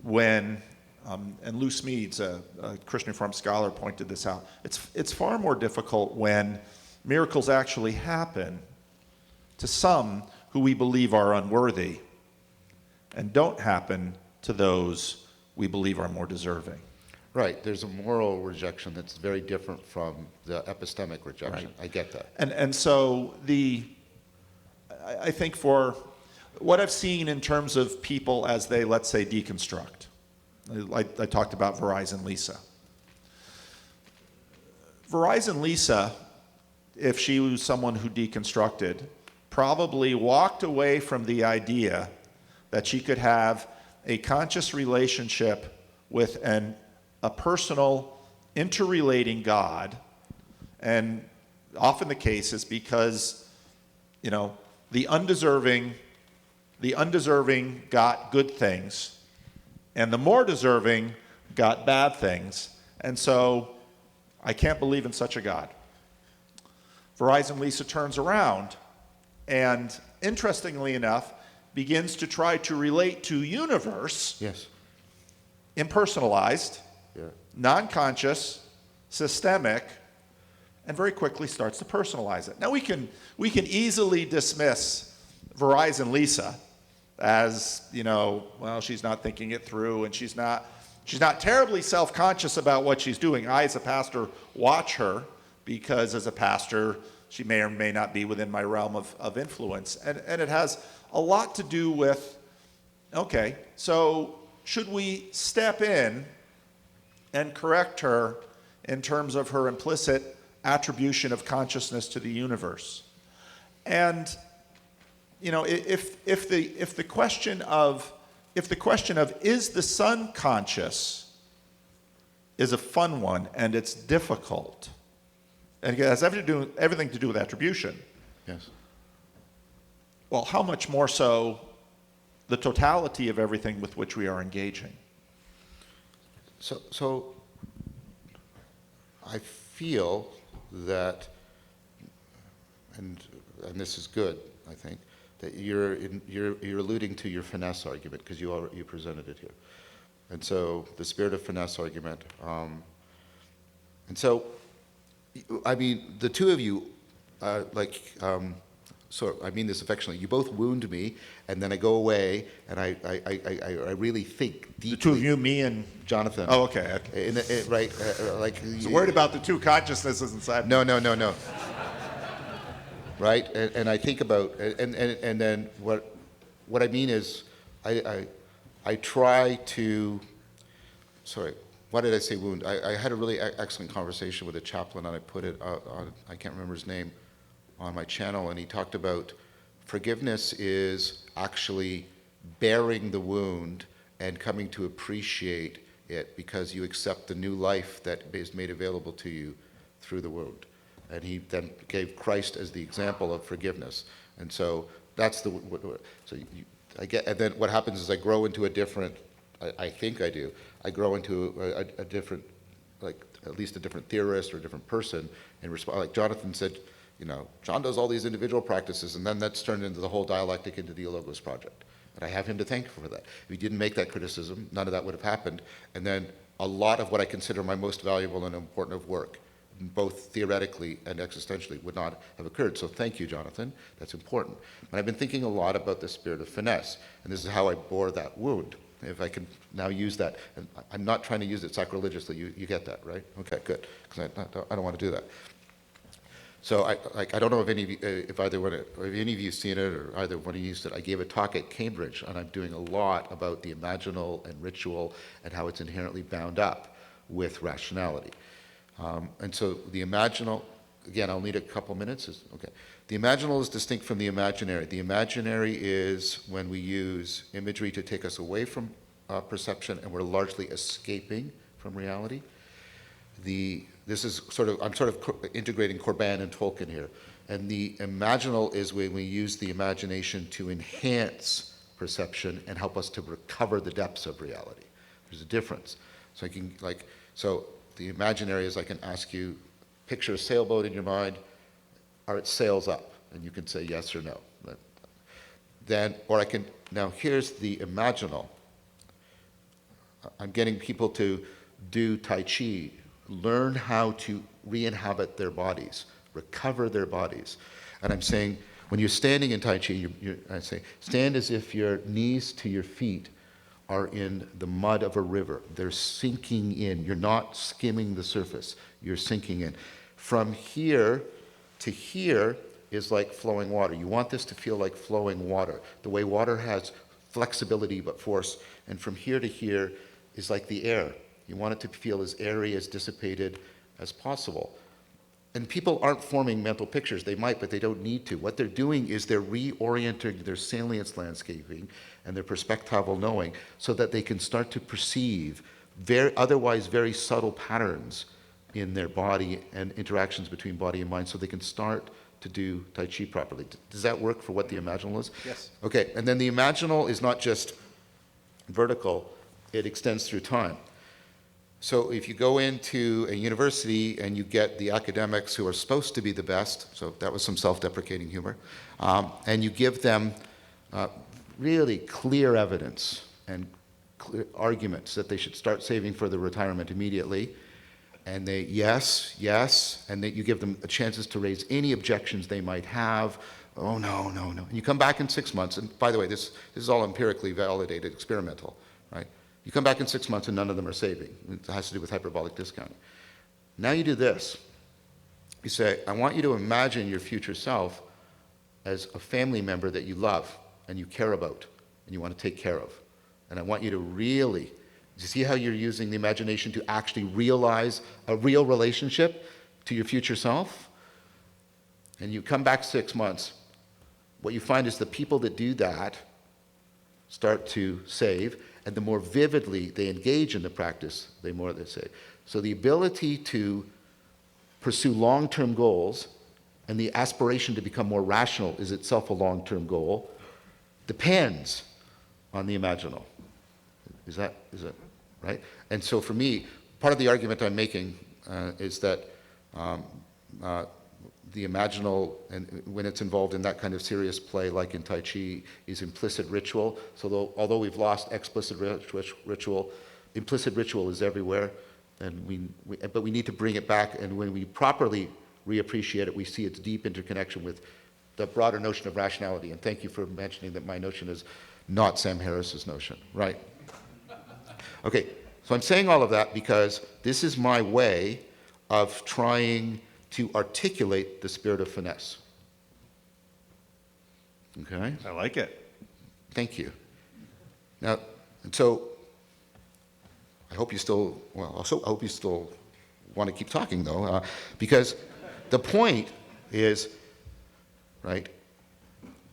when, and Lou Smedes, a Christian Reformed scholar, pointed this out. It's far more difficult when miracles actually happen to some who we believe are unworthy, and don't happen to those we believe are more deserving. Right, there's a moral rejection that's very different from the epistemic rejection. Right. I get that. And so I think for what I've seen in terms of people as they, let's say, deconstruct, I talked about Verizon Lisa. Verizon Lisa, if she was someone who deconstructed, probably walked away from the idea that she could have a conscious relationship with a personal, interrelating God, and often the case is because, the undeserving got good things, and the more deserving got bad things, and so I can't believe in such a God. Verizon Lisa turns around, and interestingly enough, begins to try to relate to universe, yes, impersonalized, non-conscious, systemic, and very quickly starts to personalize it. Now we can easily dismiss Verizon Lisa as, well, she's not thinking it through, and she's not terribly self-conscious about what she's doing. I, as a pastor, watch her, because as a pastor, she may or may not be within my realm of influence. And it has a lot to do with, okay, so should we step in and correct her in terms of her implicit attribution of consciousness to the universe. And if the question of is the sun conscious is a fun one, and it's difficult, and it has everything to do with attribution. Yes. Well, how much more so the totality of everything with which we are engaging? So I feel that, and this is good, I think, that you're alluding to your finesse argument, because you presented it here. And so the spirit of finesse argument. And so, I mean, the two of you, so I mean this affectionately, you both wound me, and then I go away, and I really think deeply. The two of you, me and Jonathan. Oh, okay. Right, So worried about the two consciousnesses inside. No. Right, and I think about, and then what I mean is, I try to, sorry, why did I say wound? I had a really excellent conversation with a chaplain, and I put it on, I can't remember his name, on my channel, and he talked about forgiveness is actually bearing the wound and coming to appreciate it because you accept the new life that is made available to you through the wound. And he then gave Christ as the example of forgiveness. And so that's the, I get, and then what happens is I grow into a different, I think I do, I grow into a different, like at least a different theorist or a different person in response. Like Jonathan said, John does all these individual practices, and then that's turned into the whole dialectic into Dialogos project. And I have him to thank for that. If he didn't make that criticism, none of that would have happened. And then a lot of what I consider my most valuable and important of work, both theoretically and existentially, would not have occurred. So thank you, Jonathan. That's important. But I've been thinking a lot about the spirit of finesse, and this is how I bore that wound. If I can now use that, and I'm not trying to use it sacrilegiously. You get that, right? Okay, good. Because I don't want to do that. So I don't know if any of you, if any of you seen it, or either one of you used it. I gave a talk at Cambridge, and I'm doing a lot about the imaginal and ritual and how it's inherently bound up with rationality. And so the imaginal, again, I'll need a couple minutes. Okay. The imaginal is distinct from the imaginary. The imaginary is when we use imagery to take us away from perception, and we're largely escaping from reality. This is I'm sort of integrating Corbin and Tolkien here. And the imaginal is when we use the imagination to enhance perception and help us to recover the depths of reality. There's a difference. So the imaginary is I can ask you, picture a sailboat in your mind, are its sails up? And you can say yes or no. Now here's the imaginal. I'm getting people to do Tai Chi, learn how to re-inhabit their bodies, recover their bodies. And I'm saying, when you're standing in Tai Chi, I say, stand as if your knees to your feet are in the mud of a river. They're sinking in. You're not skimming the surface. You're sinking in. From here to here is like flowing water. You want this to feel like flowing water. The way water has flexibility but force. And from here to here is like the air. You want it to feel as airy, as dissipated as possible. And people aren't forming mental pictures. They might, but they don't need to. What they're doing is they're reorienting their salience landscaping and their perspectival knowing so that they can start to perceive otherwise very subtle patterns in their body and interactions between body and mind, so they can start to do Tai Chi properly. Does that work for what the imaginal is? Yes. Okay, and then the imaginal is not just vertical, it extends through time. So if you go into a university and you get the academics who are supposed to be the best, so that was some self-deprecating humor, and you give them really clear evidence and clear arguments that they should start saving for their retirement immediately, and they, yes, and that you give them chances to raise any objections they might have. Oh, no. And you come back in 6 months, and by the way, this is all empirically validated, experimental, right? You come back in 6 months and none of them are saving. It has to do with hyperbolic discounting. Now you do this. You say, I want you to imagine your future self as a family member that you love and you care about and you want to take care of. And I want you to really You see how you're using the imagination to actually realize a real relationship to your future self? And you come back 6 months, what you find is the people that do that start to save, and the more vividly they engage in the practice, the more they save. So the ability to pursue long-term goals and the aspiration to become more rational is itself a long-term goal, depends on the imaginal. Is that right? And so for me, part of the argument I'm making is that the imaginal, and when it's involved in that kind of serious play like in Tai Chi, is implicit ritual. So although we've lost explicit ritual, implicit ritual is everywhere, and but we need to bring it back, and when we properly reappreciate it, we see its deep interconnection with the broader notion of rationality. And thank you for mentioning that my notion is not Sam Harris's notion, right? Okay, so I'm saying all of that because this is my way of trying to articulate the spirit of finesse. Okay? I like it. Thank you. Now, and so I hope you still, I hope you still want to keep talking though, because the point is, right,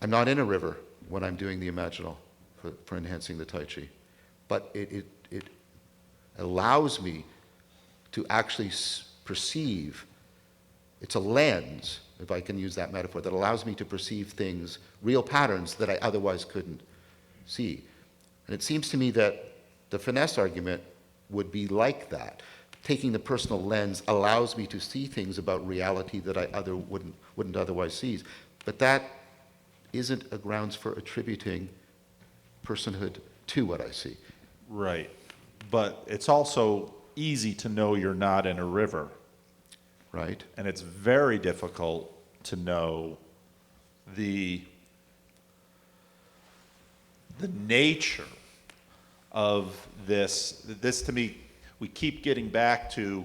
I'm not in a river when I'm doing the imaginal for enhancing the Tai Chi, but it allows me to actually perceive. It's a lens, if I can use that metaphor, that allows me to perceive things, real patterns that I otherwise couldn't see. And it seems to me that the finesse argument would be like that. Taking the personal lens allows me to see things about reality that I wouldn't otherwise see. But that isn't a grounds for attributing personhood to what I see. Right. But it's also easy to know you're not in a river. Right. And it's very difficult to know the nature of this. This, to me, we keep getting back to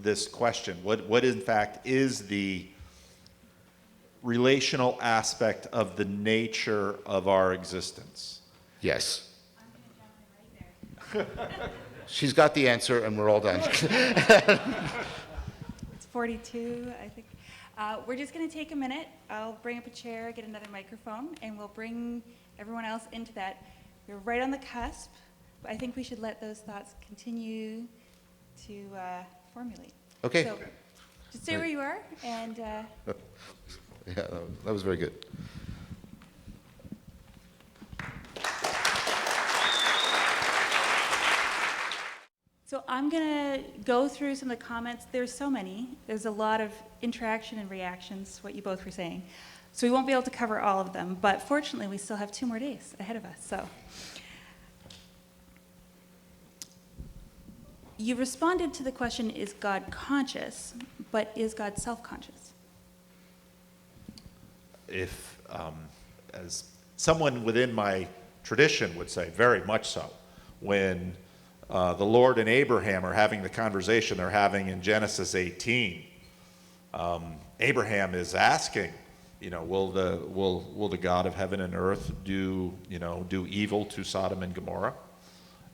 this question. What in fact is the relational aspect of the nature of our existence? Yes. I'm going to jump in right there. She's got the answer, and we're all done. It's 42, I think. We're just going to take a minute. I'll bring up a chair, get another microphone, and we'll bring everyone else into that. We're right on the cusp. I think we should let those thoughts continue to formulate. Okay. So just stay where you are, and Yeah, that was very good. so I'm going to go through some of the comments. There's so many. There's a lot of interaction and reactions, what you both were saying. So we won't be able to cover all of them, but fortunately we still have 2 more days ahead of us. So you responded to the question, is God conscious, but is God self-conscious? If, as someone within my tradition would say, very much so. When the Lord and Abraham are having the conversation they're having in Genesis 18, Abraham is asking, will the God of heaven and earth do evil to Sodom and Gomorrah?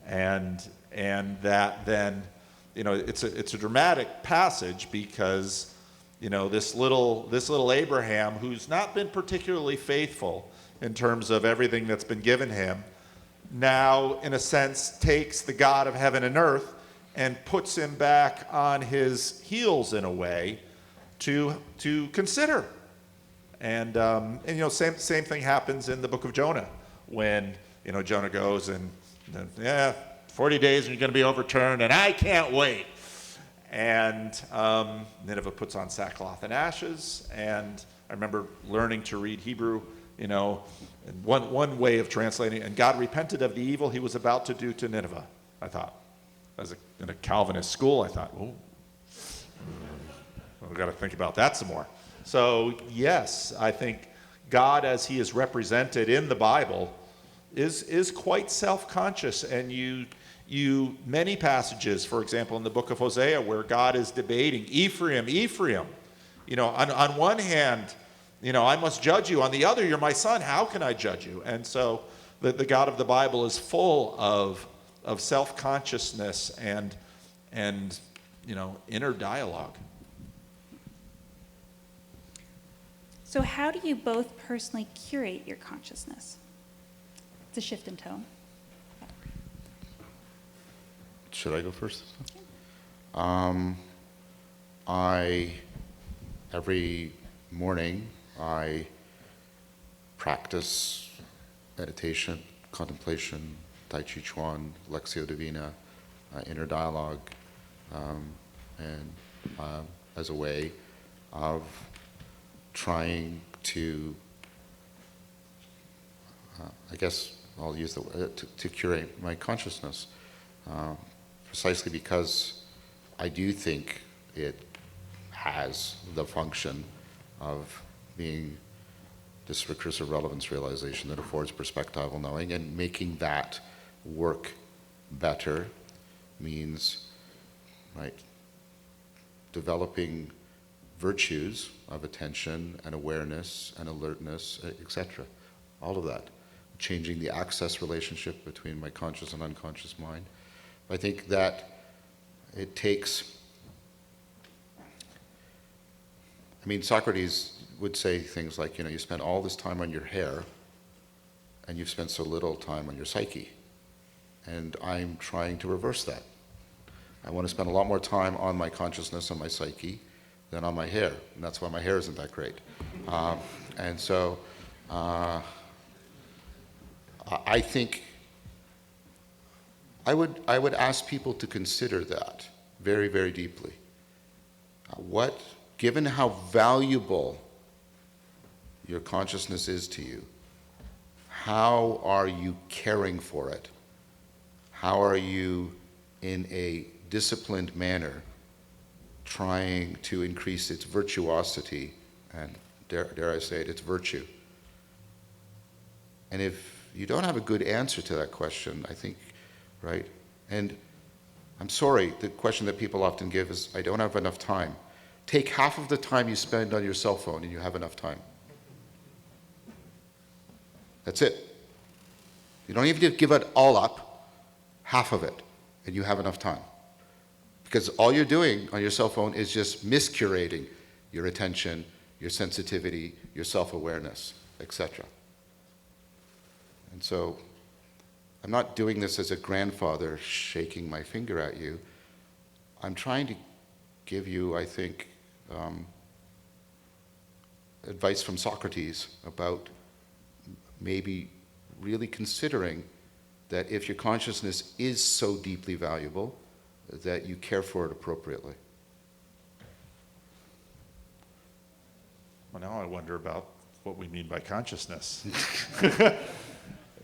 And that then, it's a dramatic passage because, this little Abraham, who's not been particularly faithful in terms of everything that's been given him, now, in a sense, takes the God of heaven and earth and puts him back on his heels in a way to consider. And same thing happens in the book of Jonah when, Jonah goes and, 40 days and you're going to be overturned, and I can't wait. And Nineveh puts on sackcloth and ashes. And I remember learning to read Hebrew, and one way of translating, and God repented of the evil he was about to do to Nineveh. I thought, in a Calvinist school, I thought, we've got to think about that some more. So yes, I think God, as he is represented in the Bible, is quite self-conscious. And you many passages, for example, in the book of Hosea, where God is debating, Ephraim, on one hand, I must judge you. On the other, you're my son. How can I judge you? And so the God of the Bible is full of of self-consciousness and inner dialogue. So how do you both personally curate your consciousness? It's a shift in tone. Should I go first? Every morning, I practice meditation, contemplation, Tai Chi Chuan, Lectio Divina, inner dialogue, and as a way of trying to, I guess I'll use the word, to curate my consciousness, precisely because I do think it has the function of being this recursive relevance realization that affords perspectival knowing, and making that work better means, right, developing virtues of attention and awareness and alertness, etc. All of that. Changing the access relationship between my conscious and unconscious mind. I think that it takes, Socrates would say things like, you spend all this time on your hair and you've spent so little time on your psyche. And I'm trying to reverse that. I want to spend a lot more time on my consciousness and my psyche than on my hair. And that's why my hair isn't that great. And so I think I would ask people to consider that very, very deeply. Given how valuable your consciousness is to you, how are you caring for it? How are you, in a disciplined manner, trying to increase its virtuosity, and dare I say it, its virtue? And if you don't have a good answer to that question, I think, right? And I'm sorry, the question that people often give is, I don't have enough time. Take half of the time you spend on your cell phone and you have enough time. That's it. You don't even have to give it all up, half of it, and you have enough time. Because all you're doing on your cell phone is just miscurating your attention, your sensitivity, your self-awareness, etc. And so I'm not doing this as a grandfather shaking my finger at you. I'm trying to give you, I think, advice from Socrates about maybe really considering that if your consciousness is so deeply valuable, that you care for it appropriately. Well, now I wonder about what we mean by consciousness.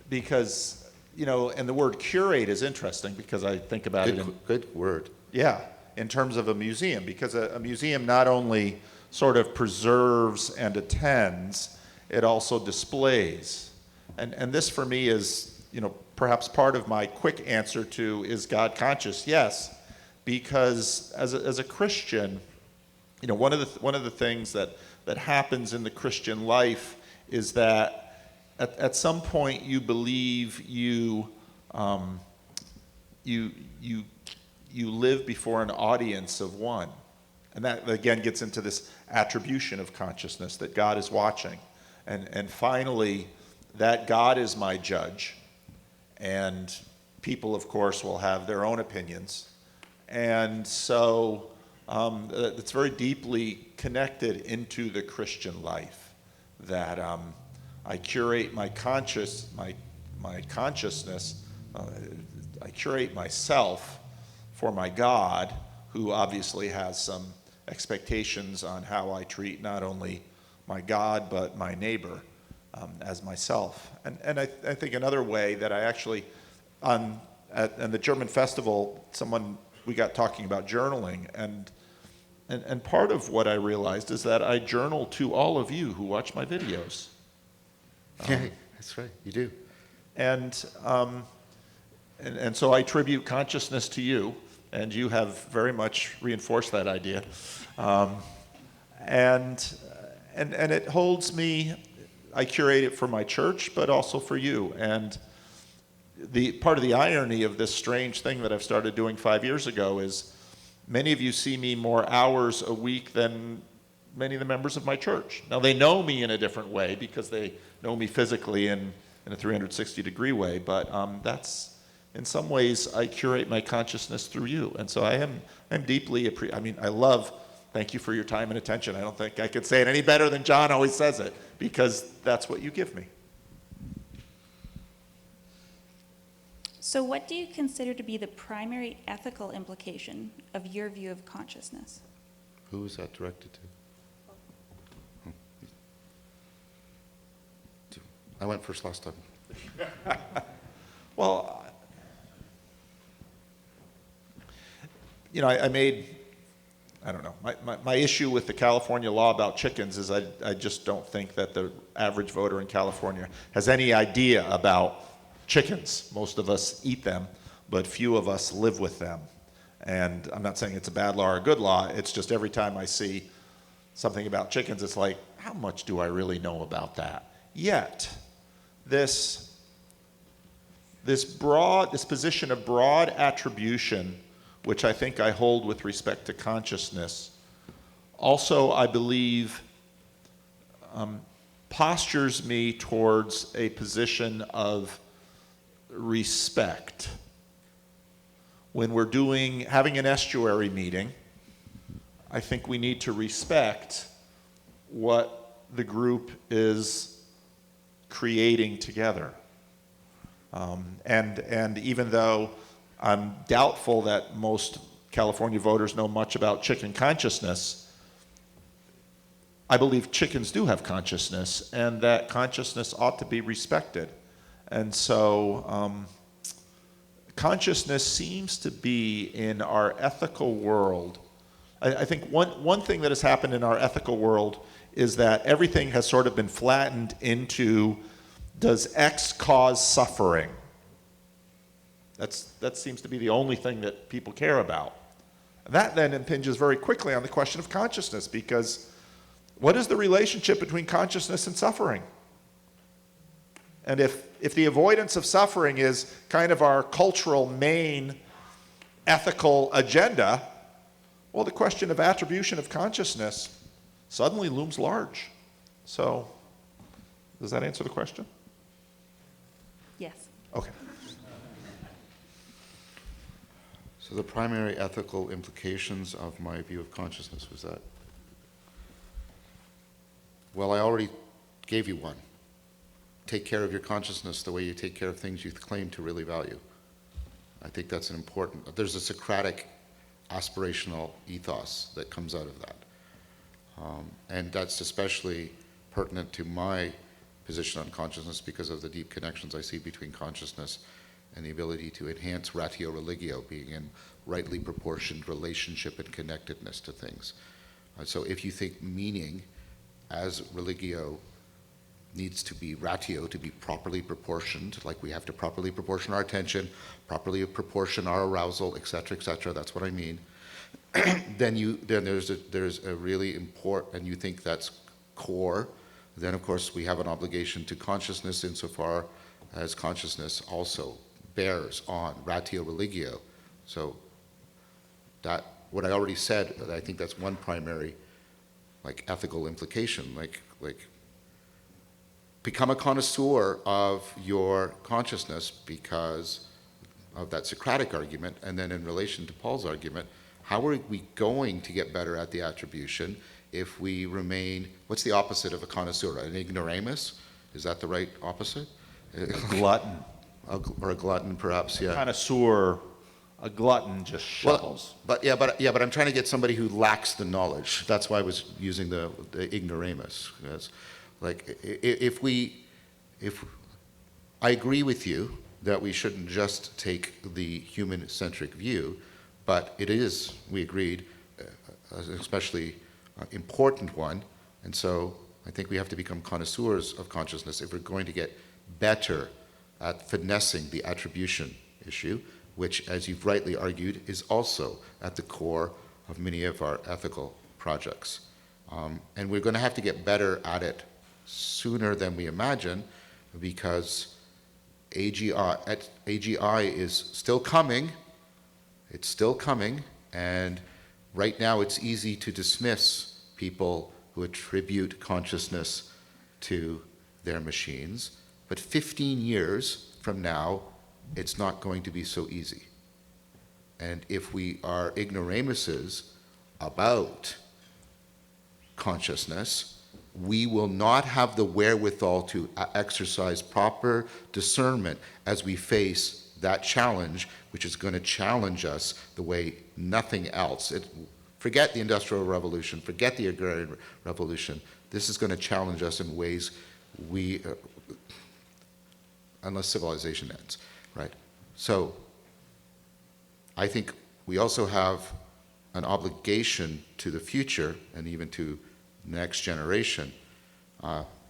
Because, and the word curate is interesting because I think about Good word. Yeah, in terms of a museum, because a museum not only sort of preserves and attends, it also displays. And this for me is, perhaps part of my quick answer to, is God conscious? Yes, because as a Christian, one of the things that happens in the Christian life is that at some point you believe you live before an audience of one. And that, again, gets into this attribution of consciousness, that God is watching. And finally, that God is my judge. And people, of course, will have their own opinions. And so it's very deeply connected into the Christian life, that I curate my consciousness, I curate myself for my God, who obviously has some expectations on how I treat not only my God, but my neighbor as myself. And I think another way that I actually, at the German festival, we got talking about journaling, and part of what I realized is that I journal to all of you who watch my videos. Yeah, that's right, you do. And so I attribute consciousness to you, and you have very much reinforced that idea. And it holds me, I curate it for my church, but also for you. And the part of the irony of this strange thing that I've started doing 5 years ago is many of you see me more hours a week than many of the members of my church. Now, they know me in a different way because they know me physically in a 360-degree way, but that's, in some ways, I curate my consciousness through you. And so I'm deeply, thank you for your time and attention. I don't think I could say it any better than John always says it, because that's what you give me. So what do you consider to be the primary ethical implication of your view of consciousness? Who is that directed to? I went first last time. Well, I don't know. My issue with the California law about chickens is I just don't think that the average voter in California has any idea about chickens. Most of us eat them, but few of us live with them. And I'm not saying it's a bad law or a good law. It's just every time I see something about chickens, it's like, how much do I really know about that? Yet, this position of broad attribution, which I think I hold with respect to consciousness, also, I believe, postures me towards a position of respect. When we're having an estuary meeting, I think we need to respect what the group is creating together. And even though I'm doubtful that most California voters know much about chicken consciousness, I believe chickens do have consciousness, and that consciousness ought to be respected. And so consciousness seems to be in our ethical world. I think one thing that has happened in our ethical world is that everything has sort of been flattened into, does X cause suffering? That seems to be the only thing that people care about. That then impinges very quickly on the question of consciousness, because what is the relationship between consciousness and suffering? And if the avoidance of suffering is kind of our cultural main ethical agenda, well, the question of attribution of consciousness suddenly looms large. So, does that answer the question? Yes. Okay. So the primary ethical implications of my view of consciousness was that? Well, I already gave you one. Take care of your consciousness the way you take care of things you claim to really value. I think that's an important, there's a Socratic aspirational ethos that comes out of that. And that's especially pertinent to my position on consciousness because of the deep connections I see between consciousness and the ability to enhance ratio religio, being in rightly proportioned relationship and connectedness to things. So if you think meaning as religio needs to be ratio, to be properly proportioned, like we have to properly proportion our attention, properly proportion our arousal, et cetera, that's what I mean, then there's a really important, and you think that's core, then of course we have an obligation to consciousness insofar as consciousness also bears on ratio religio. So that, what I already said, I think that's one primary ethical implication, like become a connoisseur of your consciousness because of that Socratic argument, and then in relation to Paul's argument, how are we going to get better at the attribution if we remain, what's the opposite of a connoisseur? An ignoramus? Is that the right opposite? A glutton. Or a glutton, perhaps, yeah. Connoisseur, a glutton just shovels. But I'm trying to get somebody who lacks the knowledge. That's why I was using the ignoramus. Yes. If I agree with you that we shouldn't just take the human-centric view, but it is, we agreed, an especially important one, and so I think we have to become connoisseurs of consciousness if we're going to get better at finessing the attribution issue, which, as you've rightly argued, is also at the core of many of our ethical projects. And we're going to have to get better at it sooner than we imagine, because AGI is still coming. It's still coming, and right now it's easy to dismiss people who attribute consciousness to their machines. But 15 years from now, it's not going to be so easy. And if we are ignoramuses about consciousness, we will not have the wherewithal to exercise proper discernment as we face that challenge, which is going to challenge us the way nothing else. Forget the Industrial Revolution, forget the Agrarian Revolution. This is going to challenge us in ways we, unless civilization ends, right? So I think we also have an obligation to the future and even to the next generation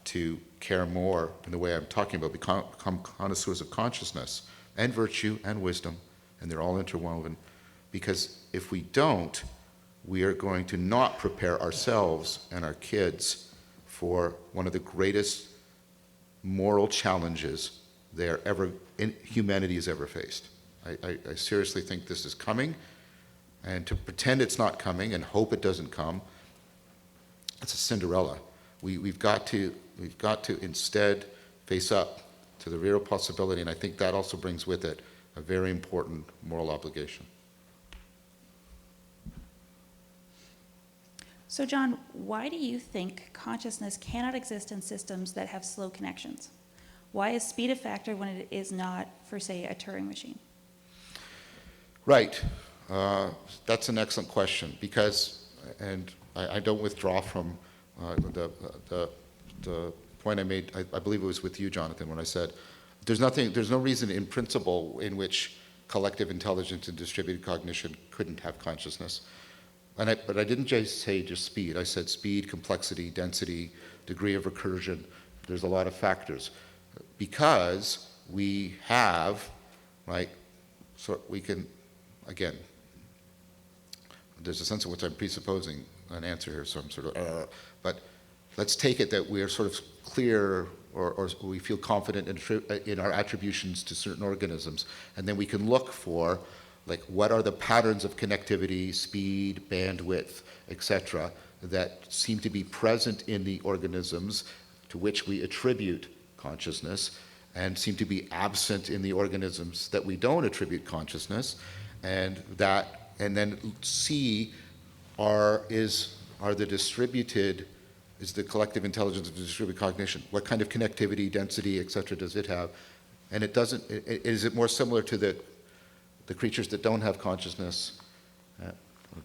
to care more in the way I'm talking about, become connoisseurs of consciousness and virtue and wisdom, and they're all interwoven. Because if we don't, we are going to not prepare ourselves and our kids for one of the greatest moral challenges humanity has ever faced. I seriously think this is coming, and to pretend it's not coming and hope it doesn't come, it's a Cinderella. We've got to instead face up to the real possibility, and I think that also brings with it a very important moral obligation. So John, why do you think consciousness cannot exist in systems that have slow connections? Why is speed a factor when it is not for, say, a Turing machine? Right. That's an excellent question, because, and I don't withdraw from the point I made, I believe it was with you, Jonathan, when I said there's no reason in principle in which collective intelligence and distributed cognition couldn't have consciousness. But I didn't just say just speed. I said speed, complexity, density, degree of recursion. There's a lot of factors. Because we have, right, so we can, again, there's a sense in which I'm presupposing an answer here, so I'm sort of, but let's take it that we are sort of clear or we feel confident in our attributions to certain organisms, and then we can look for, like, what are the patterns of connectivity, speed, bandwidth, etc., that seem to be present in the organisms to which we attribute consciousness, and seem to be absent in the organisms that we don't attribute consciousness, and then see is the collective intelligence of distributed cognition, what kind of connectivity, density, etc. does it have? And is it more similar to the creatures that don't have consciousness, or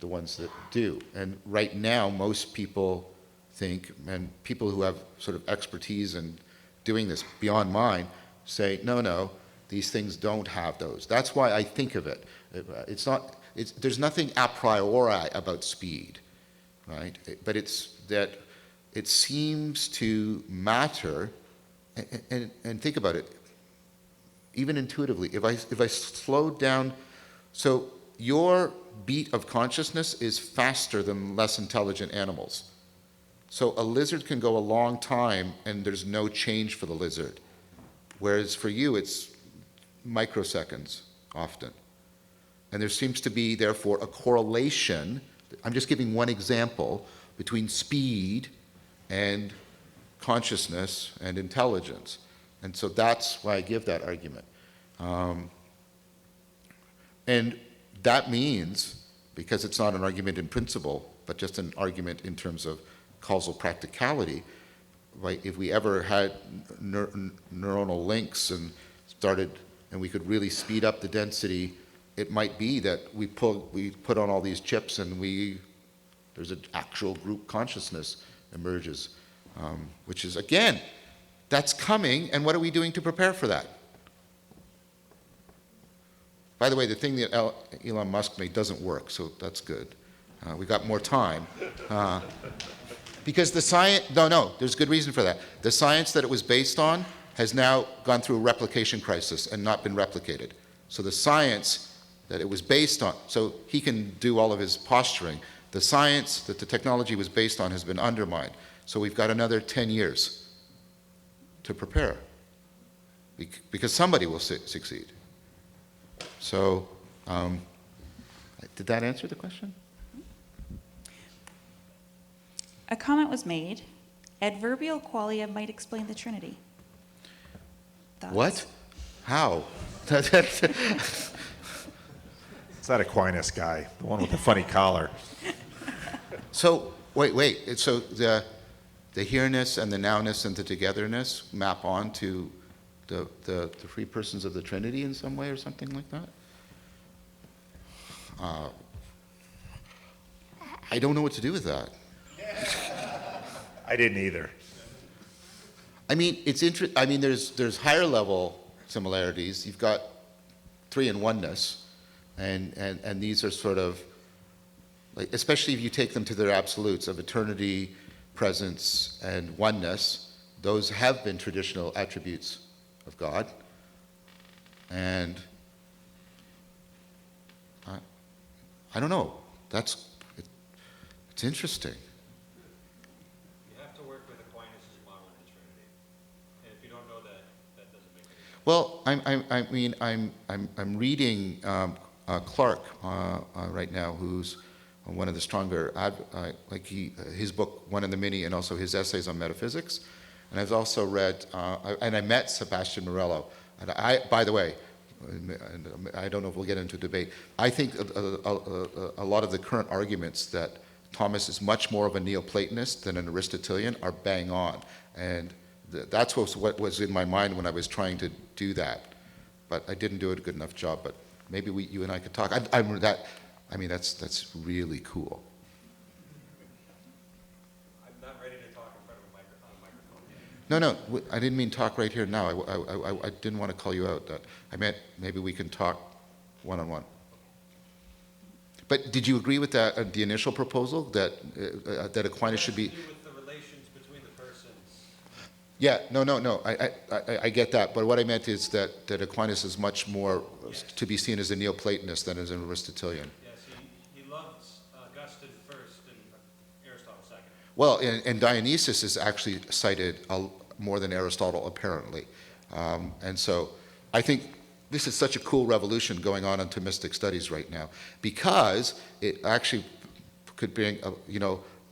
the ones that do? And right now, most people think, and people who have sort of expertise in doing this beyond mine, say, no, these things don't have those. That's why I think of it. There's nothing a priori about speed, right? But it's that it seems to matter, and think about it, even intuitively, if I slowed down, so your beat of consciousness is faster than less intelligent animals. So a lizard can go a long time and there's no change for the lizard, whereas for you it's microseconds often. And there seems to be, therefore, a correlation, I'm just giving one example, between speed and consciousness and intelligence. And so that's why I give that argument. And that means, because it's not an argument in principle, but just an argument in terms of causal practicality, right? If we ever had neuronal links and we could really speed up the density, it might be that we put on all these chips and there's an actual group consciousness emerges, which is, again, that's coming, and what are we doing to prepare for that? By the way, the thing that Elon Musk made doesn't work, so that's good. We got more time. Because the science, there's good reason for that. The science that it was based on has now gone through a replication crisis and not been replicated. So the science that it was based on, so he can do all of his posturing. The science that the technology was based on has been undermined. So we've got another 10 years to prepare. because somebody will succeed. So, did that answer the question? A comment was made, adverbial qualia might explain the Trinity. Thoughts? What? How? It's that Aquinas guy, the one with the funny collar. So, wait. So the here-ness and the now-ness and the togetherness map on to the three persons of the Trinity in some way or something like that? I don't know what to do with that. I didn't either. I mean, there's higher level similarities. You've got three in oneness, and these are sort of like, especially if you take them to their absolutes of eternity, presence, and oneness. Those have been traditional attributes of God, and I don't know. It's interesting. You have to work with Aquinas' model in the Trinity, and if you don't know that, that doesn't make any sense. Well, I'm reading Clark right now, who's one of the stronger, his book One in the Many, and also his essays on metaphysics. And I've also read, and I met Sebastian Morello. And by the way, and I don't know if we'll get into a debate. I think a lot of the current arguments that Thomas is much more of a Neoplatonist than an Aristotelian are bang on. And that's what was in my mind when I was trying to do that. But I didn't do a good enough job. But maybe you and I could talk. That's really cool. I'm not ready to talk in front of a microphone yet. No, I didn't mean talk right here now. I didn't want to call you out. I meant maybe we can talk one-on-one. But did you agree with that, the initial proposal that Aquinas should be? It has to do with the relations between the persons. Yeah, no. I get that. But what I meant is that Aquinas is much more to be seen as a Neoplatonist than as an Aristotelian. Yes, he loves Augustine first and Aristotle second. Well, and Dionysius is actually cited more than Aristotle, apparently. And so I think this is such a cool revolution going on in Thomistic studies right now, because it actually could bring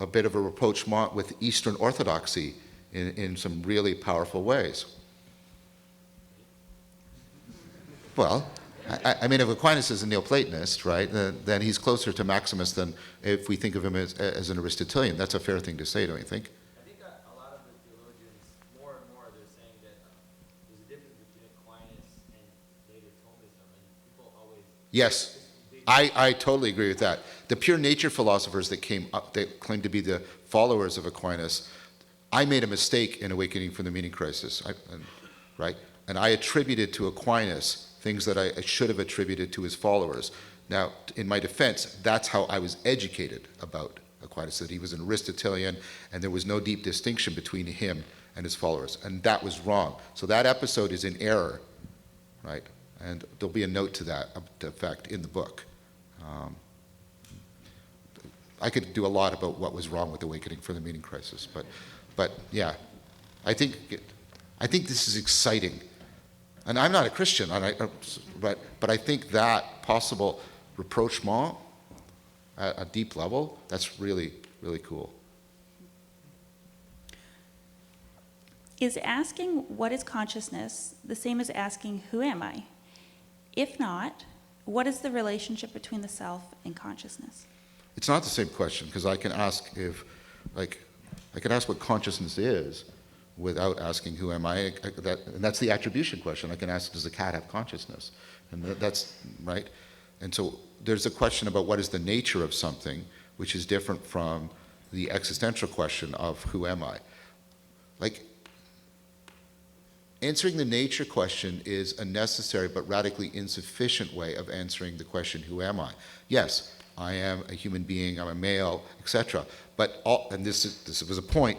a bit of a rapprochement with Eastern Orthodoxy in some really powerful ways. Well, I mean, if Aquinas is a Neoplatonist, right, then he's closer to Maximus than if we think of him as an Aristotelian. That's a fair thing to say, don't you think? I think a lot of the theologians, more and more, they're saying that there's a difference between Aquinas and later Thomism, and people always... Yes, I totally agree with that. The pure nature philosophers that came up, that claim to be the followers of Aquinas, I made a mistake in Awakening from the Meaning Crisis, right? And I attributed to Aquinas things that I should have attributed to his followers. Now, in my defense, that's how I was educated about Aquinas, that he was an Aristotelian, and there was no deep distinction between him and his followers, and that was wrong. So that episode is in error, right? And there'll be a note to that effect in the book. I could do a lot about what was wrong with Awakening from the Meaning Crisis, but yeah, I think this is exciting. And I'm not a Christian, but I think that possible rapprochement at a deep level, that's really, really cool. Is asking what is consciousness the same as asking who am I? If not, what is the relationship between the self and consciousness? It's not the same question, because I can ask I can ask what consciousness is without asking who am I, and that's the attribution question. I can ask, does the cat have consciousness? And that's, right? And so there's a question about what is the nature of something, which is different from the existential question of who am I? Like, answering the nature question is a necessary but radically insufficient way of answering the question, who am I? Yes, I am a human being, I'm a male, etc. But and this was a point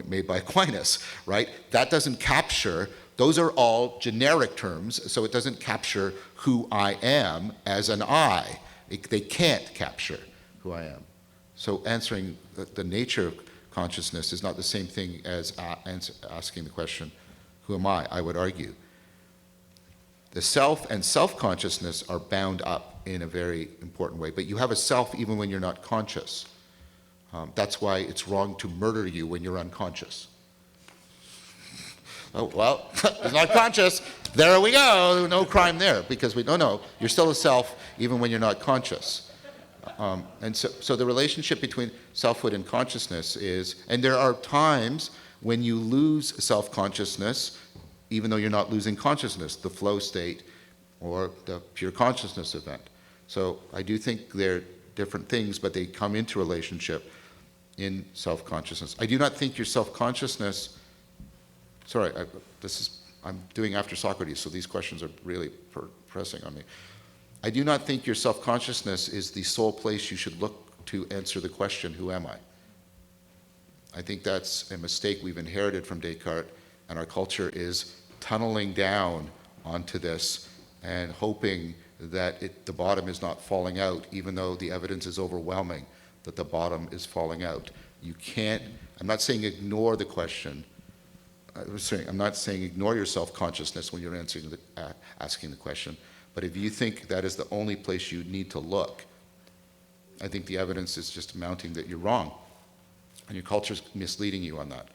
made by Aquinas, right? That doesn't capture, those are all generic terms, so it doesn't capture who I am as an I. They can't capture who I am. So answering the nature of consciousness is not the same thing as asking the question, who am I would argue. The self and self-consciousness are bound up in a very important way, but you have a self even when you're not conscious. That's why it's wrong to murder you when you're unconscious. Oh, well, he's not conscious. There we go. No crime there, because no, you're still a self even when you're not conscious. And so the relationship between selfhood and consciousness is, and there are times when you lose self-consciousness, even though you're not losing consciousness, the flow state or the pure consciousness event. So I do think they're different things, but they come into relationship in self-consciousness. I do not think your self-consciousness, I'm doing after Socrates, so these questions are really pressing on me. I do not think your self-consciousness is the sole place you should look to answer the question, who am I? I think that's a mistake we've inherited from Descartes, and our culture is tunneling down onto this and hoping that the bottom is not falling out, even though the evidence is overwhelming that the bottom is falling out. You can't, I'm not saying ignore the question. I'm not saying ignore your self-consciousness when you're asking the question, but if you think that is the only place you need to look, I think the evidence is just mounting that you're wrong, and your culture is misleading you on that.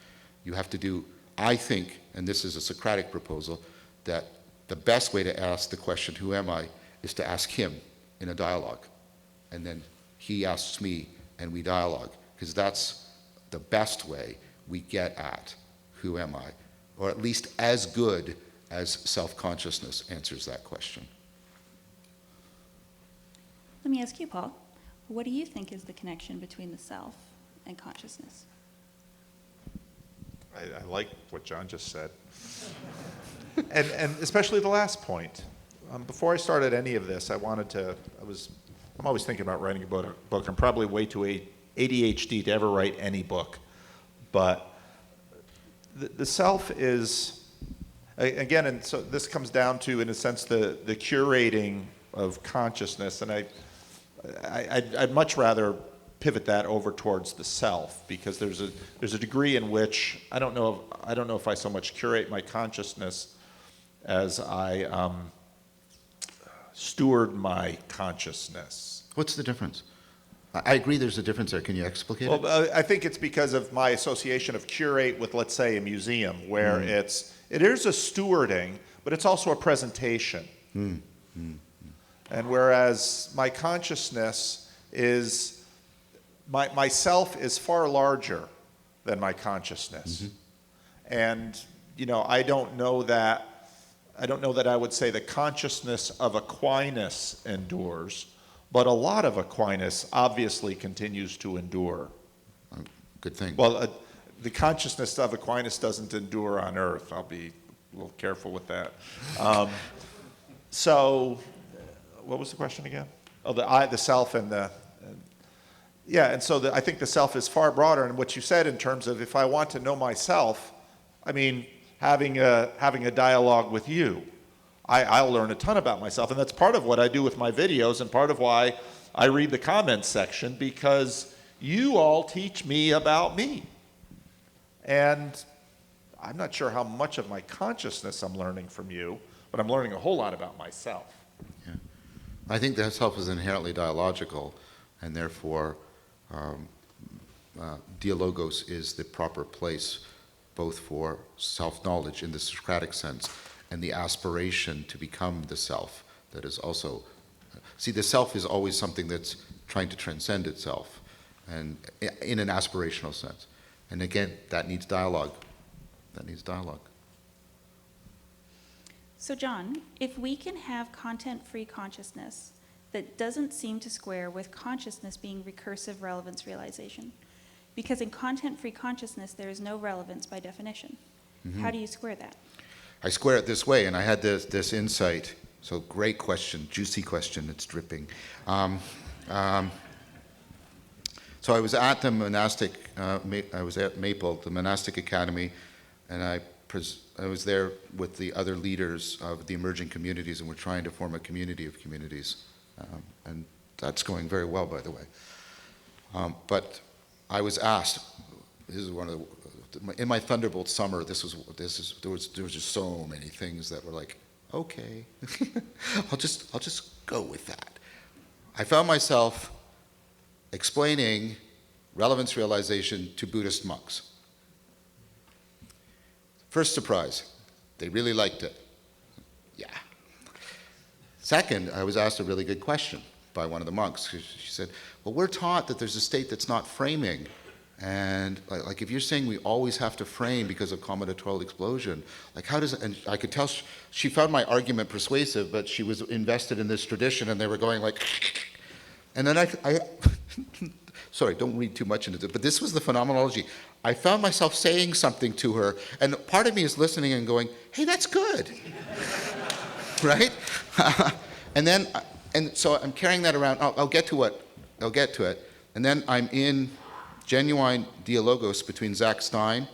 You have to do, I think, and this is a Socratic proposal, that the best way to ask the question, who am I, is to ask him in a dialogue. And then he asks me, and we dialogue, because that's the best way we get at who am I, or at least as good as self-consciousness answers that question. Let me ask you, Paul, what do you think is the connection between the self and consciousness? I like what John just said. and especially the last point. Before I started any of this, I'm always thinking about writing a book. I'm probably way too ADHD to ever write any book. But the self is, again, and so this comes down to, in a sense, the curating of consciousness. And I'd much rather pivot that over towards the self, because there's a degree in which I don't know if I so much curate my consciousness as I steward my consciousness. What's the difference? I agree there's a difference there. Can you explicate it? Well, I think it's because of my association of curate with, let's say, a museum, where it is a stewarding, but it's also a presentation. And whereas my consciousness is, my self is far larger than my consciousness. And, I don't know that I would say the consciousness of Aquinas endures, but a lot of Aquinas obviously continues to endure. Good thing. Well, the consciousness of Aquinas doesn't endure on earth. I'll be a little careful with that. So, what was the question again? Oh, the I, the self, and the... and so I think the self is far broader, and what you said in terms of, if I want to know myself, I mean, having a dialogue with you, I'll learn a ton about myself, and that's part of what I do with my videos, and part of why I read the comments section, because you all teach me about me. And I'm not sure how much of my consciousness I'm learning from you, but I'm learning a whole lot about myself. Yeah. I think the self is inherently dialogical, and therefore Dialogos is the proper place both for self-knowledge in the Socratic sense and the aspiration to become the self that is also... See, the self is always something that's trying to transcend itself, and in an aspirational sense. And again, that needs dialogue. That needs dialogue. So John, if we can have content-free consciousness that doesn't seem to square with consciousness being recursive relevance realization, because in content-free consciousness there is no relevance by definition. How do you square that? I square it this way, and I had this insight. So great question, juicy question, it's dripping. So I was at the monastic, I was at Maple, the monastic academy, and I was there with the other leaders of the emerging communities, and we're trying to form a community of communities. And that's going very well, by the way. But I was asked, this is one of the, in my Thunderbolt summer, there was just so many things that were like, okay, I'll just go with that. I found myself explaining relevance realization to Buddhist monks. First surprise, they really liked it. Yeah. Second, I was asked a really good question by one of the monks. She said, well, we're taught that there's a state that's not framing. And like if you're saying we always have to frame because of combinatorial explosion, like how does it, and I could tell she found my argument persuasive, but she was invested in this tradition and they were going like, and then I sorry, don't read too much into it, but this was the phenomenology. I found myself saying something to her, and part of me is listening and going, hey, that's good, right? and so I'm carrying that around. I'll get to it. And then I'm in genuine dialogos between Zach Stein.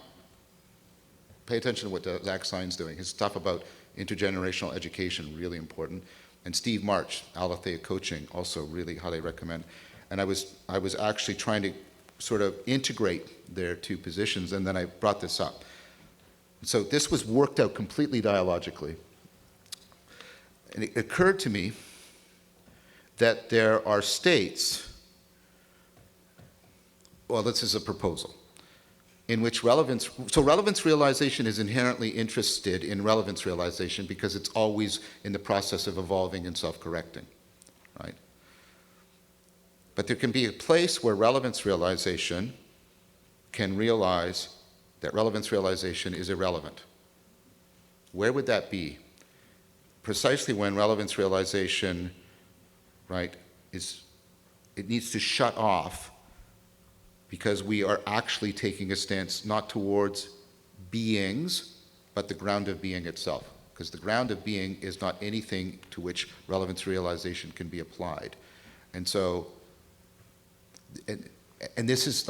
Pay attention to what Zach Stein's doing. His stuff about intergenerational education, really important. And Steve March, Aletheia Coaching, also really highly recommend. And I was actually trying to sort of integrate their two positions, and then I brought this up. So this was worked out completely dialogically. And it occurred to me that there are states, well, this is a proposal, in which relevance realization is inherently interested in relevance realization because it's always in the process of evolving and self-correcting, right? But there can be a place where relevance realization can realize that relevance realization is irrelevant. Where would that be? Precisely when relevance realization, right, it needs to shut off because we are actually taking a stance not towards beings, but the ground of being itself. Because the ground of being is not anything to which relevance realization can be applied. And so, and this is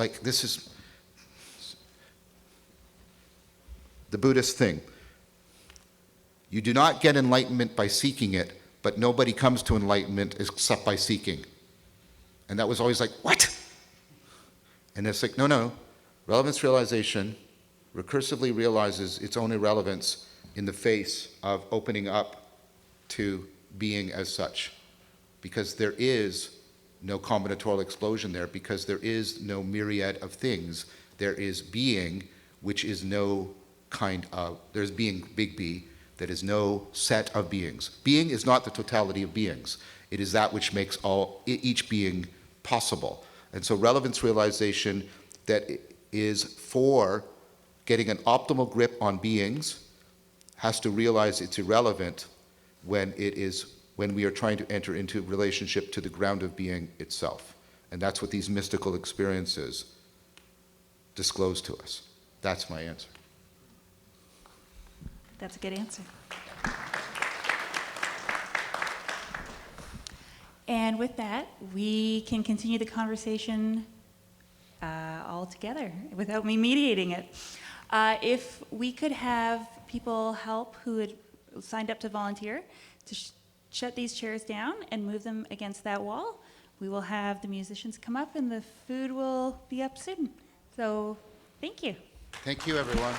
the Buddhist thing. You do not get enlightenment by seeking it, but nobody comes to enlightenment except by seeking. And that was always like, what? And it's like, no. Relevance realization recursively realizes its own irrelevance in the face of opening up to being as such. Because there is no combinatorial explosion there, because there is no myriad of things. There is being, which is no kind of, there's being, big B, that is no set of beings. Being is not the totality of beings. It is that which makes each being possible. And so relevance realization that is for getting an optimal grip on beings has to realize it's irrelevant when we are trying to enter into relationship to the ground of being itself. And that's what these mystical experiences disclose to us. That's my answer. That's a good answer. And with that, we can continue the conversation all together without me mediating it. If we could have people help who had signed up to volunteer to shut these chairs down and move them against that wall, we will have the musicians come up and the food will be up soon. So thank you. Thank you, everyone.